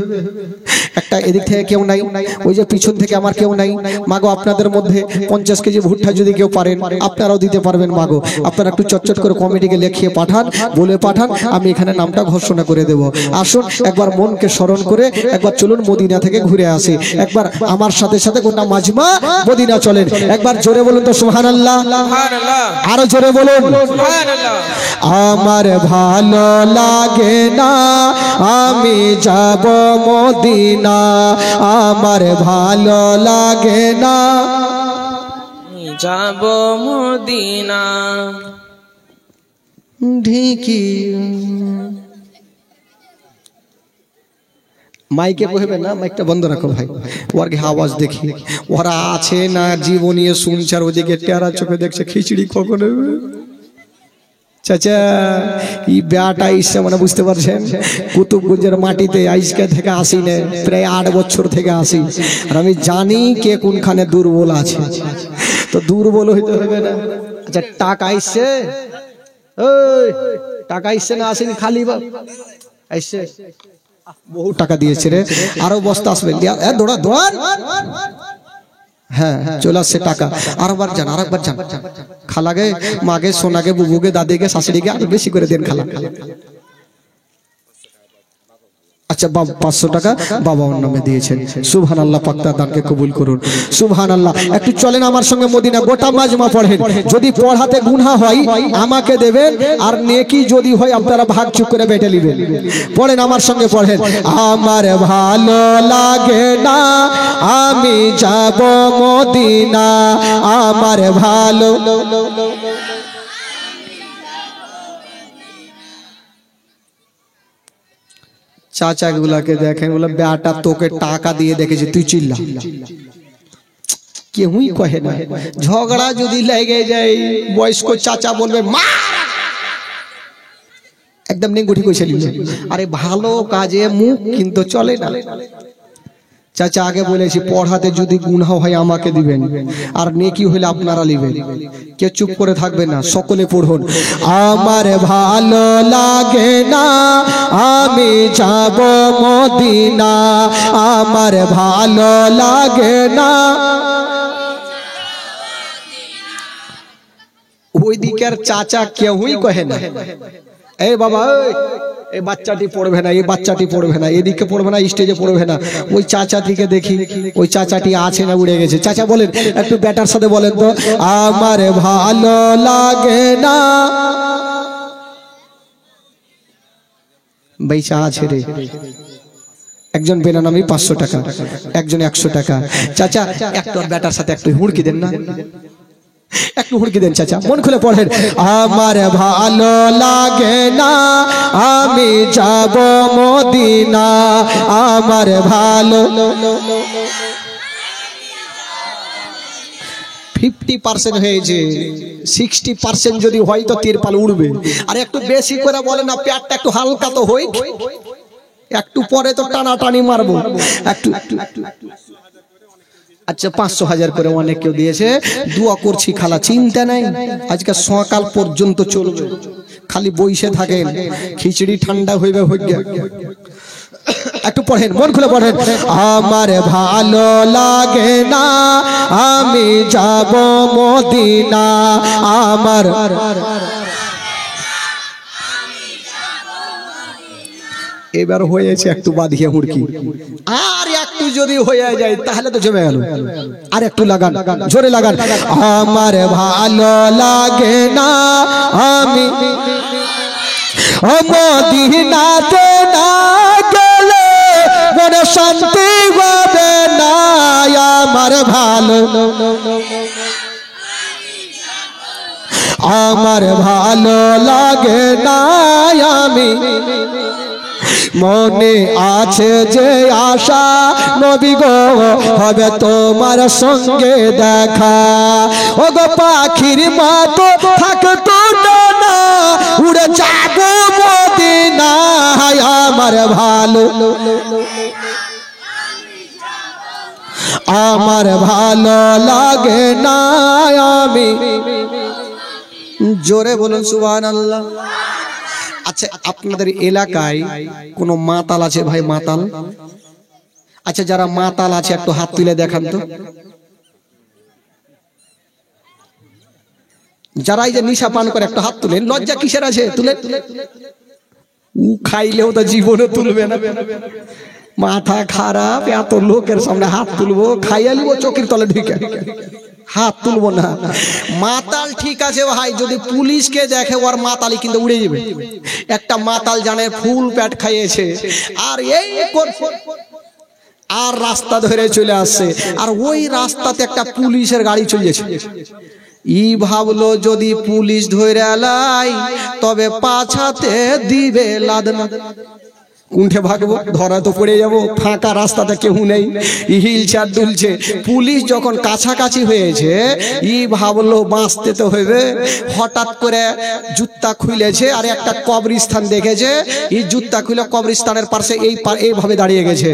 একটা এদিক থেকে কেউ নাই, ওই যে পিছন থেকে আমার কেউ নাই। মাগো, আপনাদের মধ্যে 50 কেজি ভুট্টা যদি কেউ পারেন, আপনারাও দিতে পারবেন মাগো। আপনারা একটু চটচট করে কমিটিকে লিখিয়ে পাঠান, বলে পাঠান, আমি এখানে নামটা ঘোষণা করে দেব। আসুন একবার মনকে স্মরণ করে একবার চলুন মদিনা থেকে ঘুরে আসি। একবার আমার সাথে সাথে গোটা মাজমা মদিনা চলেন। একবার জোরে বলুন তো সুবহানাল্লাহ, সুবহানাল্লাহ, আরো জোরে বলুন। সুবহানাল্লাহ। আমার ভালো লাগে না, আমি যাব মদিনা, আমার ভালো লাগে না, যাব মদিনা। ঢিকি মাইকে কইবে না, মাইকটা বন্ধ রাখো ভাই, ওর কি আওয়াজ দেখি। ওরা আছে না জীবনী শুনছে, আর ওদিকে টেরা চোখে দেখছে খিচড়ি কখন হবে। চাচা, এই বেয়াটা এসে মানে বুঝতে পারছেন, কুতুবগঞ্জের মাটিতে আজকে থেকে আসি না, প্রায় 8 বছর থেকে আসি। আর আমি জানি কে কোনখানে দুর্বল আছে, তো দুর্বল হইতে হবে না। আচ্ছা, টাকা আইসে, ওই টাকা আইসে না আসেনি, খালি আইসে, বহু টাকা দিয়েছে রে, আরো বস্তা আসবে। দৌড়া দৌড়ান, হ্যাঁ চলে আসছে টাকা। আরেকবার যান, আরেকবার যান, খালাগে, মাগে, সোনাগে, বুবুকে, দাদিকে, শাশুড়িকে আরো বেশি করে দেন খালা। আচ্ছা, 500 টাকা বাবা ওর নামে দিয়েছেন। সুবহানাল্লাহ, পাক তার দানকে কবুল করুন। সুবহানাল্লাহ। একটু চলেন আমার সঙ্গে মদিনা, গোটা মাজমা পড়েন। যদি পড়াতে গুনাহ হয় আমাকে দেবেন, আর নেকি যদি হয় আপনারা ভাগ চুক করে বেটে নেবেন। পড়েন আমার সঙ্গে, পড়েন। আমার ভালো লাগে না, আমি যাব মদিনা, আমার ভালো। চাচা গুলাকে দেখেন, বলে বেটা তোকে টাকা দিয়ে দেখেছি, তুই চিল্লা। কেউই কহে না। ঝগড়া যদি লেগে যায় বয়স্ক চাচা বলবে মা, একদম নেঙ্গুটি কইছে নিলে। আরে ভালো কাজে মুখ কিন্তু চলে না। চাচা আগে বলেছি পড়াতে যদি গুনাহ হয় আমাকে দিবেন, আর নেকি হলে আপনারা নেবেন। কে চুপ করে থাকবে না, সকলে পড়ুন। আমার ভালো লাগে না আমি যাব মদিনা, আমার ভালো লাগে না। ওই দিকের চাচা কেউই কহে না এই বাবা এই বাচ্চাটি পড়বে না, এই বাচ্চাটি পড়বে না, এদিকে পড়বে না, স্টেজে পড়বে না। ওই চাচাটিকে দেখি, ওই চাচাটি আছে না উড়ে গেছে। চাচা বলেন একটু ব্যাটার সাথে বলেন তো, আমার ভালো লাগে না। বেচা আছে রে, একজন বেনামি 500 টাকা, একজন 100 টাকা। চাচা একটু ব্যাটার সাথে একটু হুড়কি দেন না, একটু হুড়কি দেন চাচা, মন খুলে পড়েন। আমার ভালো লাগে না আমি যাব মদিনা, আমার ভালো। 50% হয়েছে, 60% যদি হয় তো তিরপাল উড়বে। আর একটু বেশি করে বলে না, পেটটা একটু হালকা তো হই, একটু পরে তো টানাটানি মারবো একটু। আচ্ছা 500,000 করে অনেক কেউ দিয়েছে, দোয়া করছি খালা, চিন্তা নাই, আজকে সকাল পর্যন্ত চলবে, খালি বইসে থাকেন, খিচড়ি ঠান্ডা হইবে হইবে। একটু পড়েন, মন খুলে পড়েন। আমার ভালো লাগে না আমি যাব মদিনা, আমার। এবার হয়েছে একটু বাঁধিয়ে হুড়কি, আর একটু যদি হয়ে যায় তাহলে তো জমে গেল। আর একটু লাগান, জোরে লাগান। আমার ভালো লাগে না আমি মদিনাতে না গেলে মনে শান্তি হবে না, আমার ভালো। আমার ভালো লাগে না আমি, মনে আছে যে আশা নবী গো হবে তোমার সঙ্গে দেখা, ও গো পাখির মতো থাকতো না উড়ে যাব মদিনা, আমার ভালো। আমার ভালো লাগে না আমি, জোরে বলুন সুবহানাল্লাহ। আচ্ছা আপনাদের এলাকায় কোন মাতাল আছে ভাই? মাতাল? আচ্ছা যারা মাতাল আছে একটু হাত তুলে দেখান তো। যারা এই যে নিশা পান করে একটু হাত তুলেন, লজ্জা কিসের আছে? তুলে উ খাইলেও তো জীবনে তুলবে না, মাথা খারাপ, এত লোকের সামনে হাত তুলবো, খাইয়া লিবো চোখের তলে ঢুকে, হাত তুলবো না। মাতাল ঠিক আছে ভাই, যদি পুলিশকে দেখে ওর মাতালি কিন্তু উড়ে যাবে। একটা মাতাল জানে ফুল পেট খাইয়েছে, আর এই আর রাস্তা ধরে চলে আসছে, আর ওই রাস্তাতে একটা পুলিশের গাড়ি চলেছে। ই ভাবলো যদি পুলিশ ধরে আলাই তবে পাছাতে দিবে লাদনা, উঠে ভাগবো, ধরা তো পড়ে যাবো, ফাঁকা রাস্তাতে কেউ নেই, হিলচার দুলছে। পুলিশ যখন কাছাকাছি হয়েছে ই ভাবলো বাঁচতে তো হইবে, হঠাৎ করে জুতা খুলেছে আর একটা কবরস্থান দেখেছে, এই জুতা খুলে কবরস্থানের পাশে এইভাবে দাঁড়িয়ে গেছে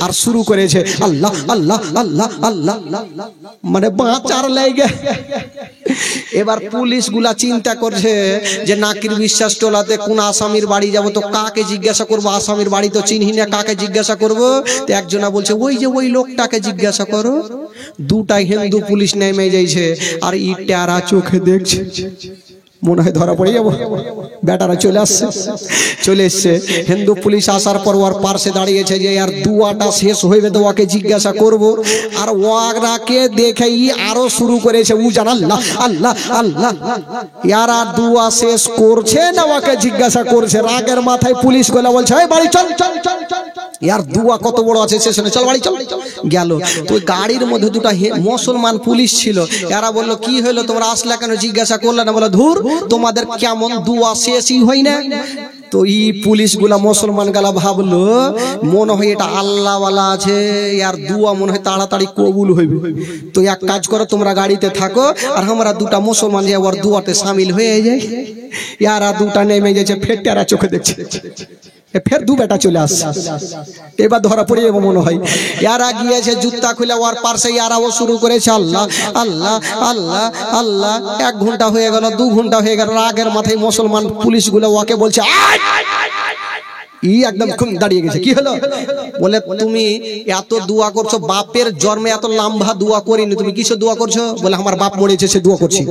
আর শুরু করেছে আল্লাহ আল্লাহ আল্লাহ আল্লাহ, মানে বাঁচার লাগে। এবার পুলিশ গুলা চিন্তা করছে যে নাকির বিশ্বাস টোলাতে কোন আসামির বাড়ি যাব, তো কাকে জিজ্ঞাসা করবো, আসামির বাড়ি তো চিনহি না, কাকে জিজ্ঞাসা করবো? তো একজনা বলছে ওই যে ওই লোকটাকে জিজ্ঞাসা করো। দুটা হিন্দু পুলিশ নেমে যাইছে আর ই টেরা চোখে দেখছে, মনে হয় ধরা পড়ে যাবো। বেটারা চলে আসছে, চলে এসছে হিন্দু পুলিশ। আসার পর ওর পাশে দাঁড়িয়েছে যে আর দুয়াটা শেষ হইবে তো ওকে জিজ্ঞাসা করব, আর ওয়াকে দেখে ই আরো শুরু করেছে উ জান আল্লাহ আল্লাহ আল্লাহ, ইয়ার আর দুয়া শেষ করছে না ওকে জিজ্ঞাসা করছে। রাগের মাথায় পুলিশ গুলা বলছে এই বাড়ি চল চল চল চল, ইয়ার দুয়া কত বড় আছে সে শুনে, চল বাড়ি চল। গেল তো গাড়ির মধ্যে দুটা মুসলমান পুলিশ ছিল, এরা বললো কি হলো তোমরা আসলে কেন, জিজ্ঞাসা করলে না? বলে ধুর তোমাদের কেমন দুয়া শেষই হয় না, তো এই পুলিশগুলা মুসলমান গালা ভাবলো মনে হয় এটা আল্লাহওয়ালা আছে, আর দুয়া মনে হয় তাড়াতাড়ি কবুল হইবে। তো এক কাজ করো, তোমরা গাড়িতে থাকো আর আমরা দুটা মুসলমান যে ওর দুয়াতে সামিল হয়ে যায়। ইয়ারা দুটা নেমে গেছে, ফের টেরা চোখে দেখছে, ফের দু বেটা চলে আসছে। এবার ধরা পড়ে যাবো মনে হয়। ইয়ারা গিয়েছে জুতা খুলে ওর পাশে, ইয়ারাও শুরু করেছে আল্লাহ আল্লাহ আল্লাহ আল্লাহ। 1 ঘন্টা হয়ে গেল, 2 ঘন্টা হয়ে গেল, রাগের মাথায় মুসলমান পুলিশগুলো ওকে বলছে ই একদম খুব দাঁড়িয়ে গেছে। কি হলো? বলে তুমি এত দোয়া করছো, বাপের জন্মে এত লম্বা দোয়া করিনি, তুমি কিসে দোয়া করছো? বলে আমার বাপ মরেছে সে দোয়া করছি।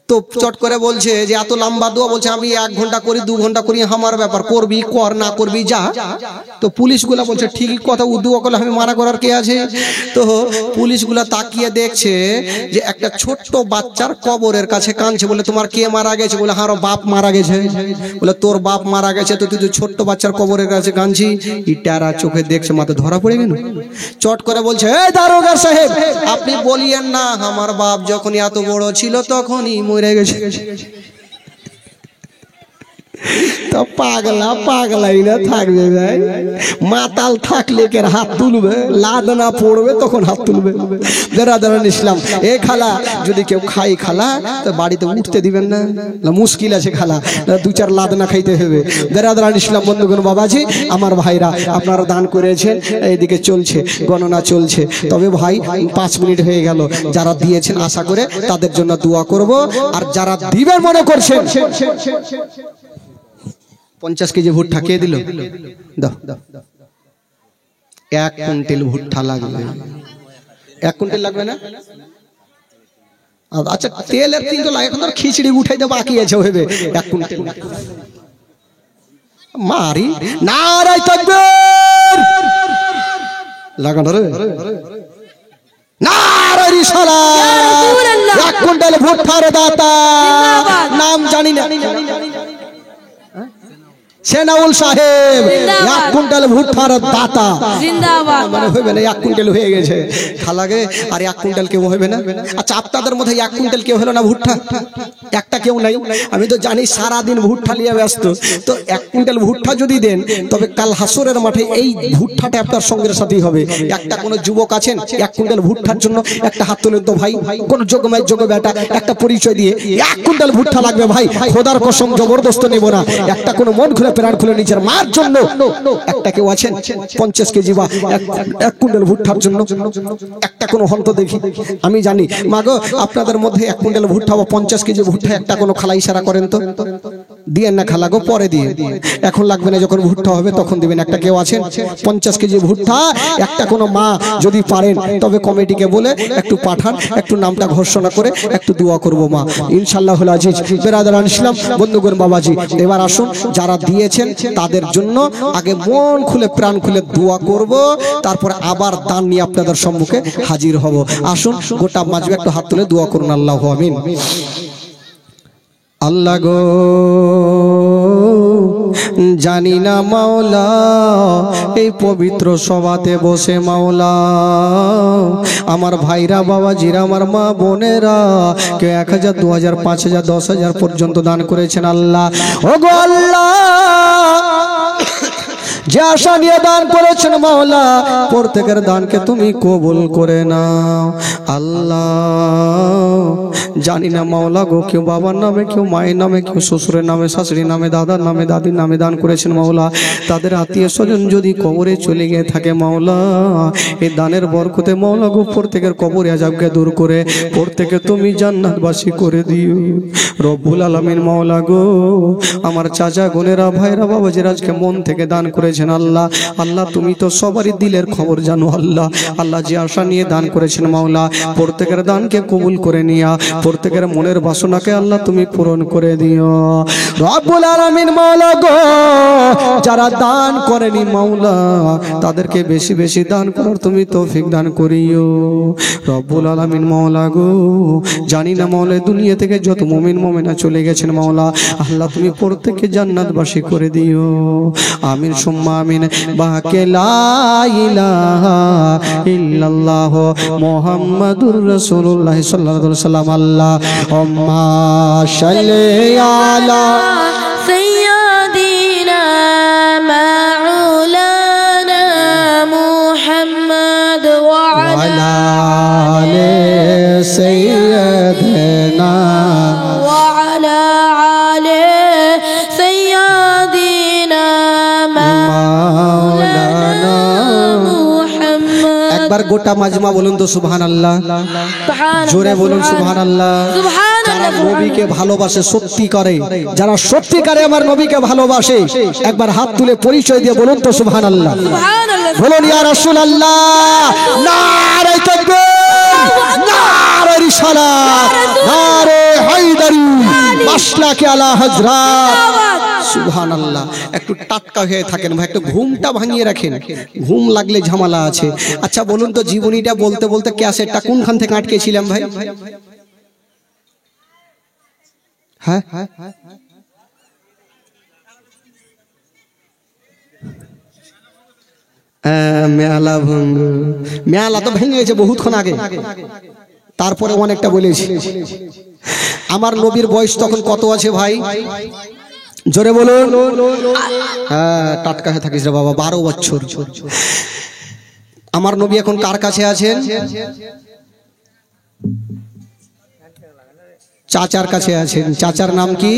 তো চট করে বলছে যে এত লম্বা দোয়া, বলছে আমি 1 ঘন্টা করি 2 ঘন্টা করি, আমার ব্যাপার, করবি কর, না করবি যা। তো পুলিশগুলা বলছে ঠিকই কথা, ও দোয়া করলে আমি মানা করার কে আছে? তো পুলিশগুলা তাকিয়ে দেখছে যে একটা ছোট্ট বাচ্চার কবরের কাছে কাঁদছে। বলে তোমার কে মারা গেছে? বলে আমার বাপ মারা গেছে। বলে তোর বাপ মারা গেছে তো তুই ছোট্ট বাচ্চার কবরের কাছে কাঁদছি? ইটারা চোখে দেখছে, মাথা ধরা পড়ে গেল। চট করে বলছে এই দারোগা সাহেব, আপনি বলিয়েন না, আমার বাপ যখন এত বড় ছিল তখনই মরে গেছে। তো পাগলা পাগলাই না থাকবে ভাই, মাতাল থাকলে কে হাত তুলবে, লাদনা পড়বে তখন হাত তুলবে। বেরাদারান ইসলাম, এ খালা যদি কেউ খাই খালা তো বাড়িতে উঠতে দিবেন না, মুশকিল আছে খালা, 2-4 লাদনা খাইতে হবে। বেরাদারান ইসলাম বন্ধুগণ, বাবাজি আমার ভাইরা, আপনারা দান করেছেন, এইদিকে চলছে গণনা চলছে। তবে ভাই 5 মিনিট হয়ে গেল, যারা দিয়েছেন আশা করে তাদের জন্য দোয়া করব, আর যারা দিবেন মনে করছেন 50 কেজি ভুট্টা কে দিল? দাও 1 কুইন্টাল ভুট্টা লাগবে। 1 কুইন্টাল লাগবে না? আচ্ছা তেলের 3 লাগে, এখন তোর খিচড়ি উঠাইতে বাকি আছে হবে 1 কুইন্টাল মারি। নারে তাকবীর, লাগানো রে নারে রিসালাত। 1 কুইন্টাল ভুট্টার দাতা নাম জানি না, সেনাউল সাহেব 1 কুইন্টাল ভুট্টার দাতা জিন্দাবাদ। মানে হইবে না 1 কুইন্টাল হয়ে গেছে খালাগে, আর 1 কুইন্টাল কেউ হইবে না? আচ্ছা আপনাদের মধ্যে 1 কুইন্টাল কেউ হলো না ভুট্টা? একটা কেউ নাই? আমি তো জানি সারা দিন ভুট্টা নিয়ে ব্যস্ত। তো 1 কুইন্টাল ভুট্টা যদি দেন, তবে কাল হাসরের মাঠে এই ভুট্টাটা আপনার সঙ্গের সাথেই হবে। একটা কোন যুবক আছেন 1 কুইন্টাল ভুট্টার জন্য একটা হাত তুলে তো ভাই, কোন যোগ্যময় যোগ্য বেটা একটা পরিচয় দিয়ে 1 কুইন্টাল ভুট্টা লাগবে ভাই, খোদার কসম জবরদস্ত নেব না, একটা কোন মন খুলে প্রাণ খুলে নিজের মার জন্য একটা কেউ আছেন 50 কেজি বা 1 কুইন্টাল ভুট্টার জন্য? একটা কোন হন্ত দেখি, আমি জানি মাগো আপনাদের মধ্যে 1 কুইন্টাল ভুট্টা বা 50 কেজি ভুট্টা একটা কোন খালা ইশারা করেন তো, দিয়েন না খালা গো, পরে দিয়ে, এখন লাগবে না, যখন ভুট্টা হবে তখন দিবেন। একটা কেউ আছেন 50 কেজি ভুট্টা? একটা কোন মা যদি পারেন তবে কমিটিকে বলে একটু পাঠান, একটু নামটা ঘোষণা করে একটু দোয়া করব মা, ইনশাআল্লাহুল আজিজ। বেরাদারান ইসলাম বন্ধুগণ, বাবাজি এবার আসুন, যারা দিয়েছেন তাদের জন্য আগে মন খুলে প্রাণ খুলে দোয়া করব, তারপরে আবার দান নিয়ে আপনাদের সম্মুখে হাজির হব। আসুন গোটা মাঝে একটু হাত তুলে দোয়া করুন। আল্লাহু আমিন। আল্লাহ গো জানি না মাওলা, এই পবিত্র সভাতে বসে মাওলা আমার ভাইরা বাবাজিরা, আমার মা বোনেরা কেউ 1000 2000 5000 10000 পর্যন্ত দান করেছেন। আল্লাহ ও গো আল্লাহ, যে আশা নিয়ে দান করেছেন মাওলা, প্রত্যেকের দানকে তুমি কবুল করে নাও আল্লাহ। জানি না মাওলা গো, কেউ বাবার নামে, কেউ মায়ের নামে, কেউ শ্বশুরের নামে, শাশুড়ির নামে, দাদার নামে, দাদির নামে দান করেছেন মাওলা। তাদের আত্মীয় স্বজন যদি কবরে চলে গিয়ে থাকে মাওলা, এই দানের বরকতে মাওলা গো প্রত্যেকের কবরে আযাবকে দূর করে প্রত্যেকে তুমি জান্নাতবাসী করে দিও রব্বুল আলামিন। মাওলা গো আমার চাচা গুনেরা ভাইরা বাবাজিরা আজকে মন থেকে দান করেছেন আল্লাহ, আল্লাহ তুমি তো সবারই দিলের খবর জানো আল্লাহ। আল্লাহ যে আশা নিয়ে দান করেছেন মাওলা, প্রত্যেকের দানকে কবুল করে নিয়া প্রত্যেকের মনের বাসনাকে আল্লাহ তুমি পূরণ করে দিও রব্বুল আলামিন। মাওলা গো যারা দান করেনি মাওলা, তাদেরকে বেশি বেশি দান করার তুমি তৌফিক দান করিও রব্বুল আলামিন। মাওলা গো জানি না মাওলা দুনিয়া থেকে যত মুমিন মুমিনা চলে গেছেন মাওলা, আল্লাহ তুমি প্রত্যেককে জান্নাতবাসী করে দিও আমিন সুম্মা আমিন। বাকে লা ইলাহা ইল্লাল্লাহ মুহাম্মাদুর রাসূলুল্লাহ সাল্লাল্লাহু আলাইহি ওয়াসাল্লাম। আল্লাহুম্মা সাল্লি আলা সাইয়্যিদি একবার গোটা মাজমা বলুন তো সুবহানাল্লাহ, জোরে বলুন সুবহানাল্লাহ। যারা নবীকে ভালোবাসে সত্যি করে, যারা সত্যিকারে আমার নবীকে ভালোবাসে, একবার হাত তুলে পরিচয় দিয়ে বলুন তো সুবহানাল্লাহ। বলুন ইয়া রাসূলুল্লাহ, নারে তাকবীর, নারে রিসালাত, নারে হায়দারি, মাসলাকে আলা হযরত। সুবহানাল্লাহ। একটু টাটকা হয়ে থাকেন ভাই, একটু ঘুমটা ভাঙিয়ে রাখেন, ঘুম লাগলে ঝামেলা আছে। আচ্ছা বলুন তো, জীবনীটা বলতে বলতে ক্যাসেটটা কোনখান থেকে আটকেছিলাম ভাই? হ্যাঁ মেলা ভঙ্গ, মেলা তো ভেঙে গেছে বহুতক্ষণ আগে, তারপরে অনেকটা বলেছি। আমার নবীর বয়স তখন কত আছে ভাই? জোরে বলুন। হ্যাঁ টাটকা হয়ে থাকিস রে বাবা, 12 বছর। আমার নবী এখন কার কাছে আছেন? চাচার কাছে আছেন। চাচার নাম কি?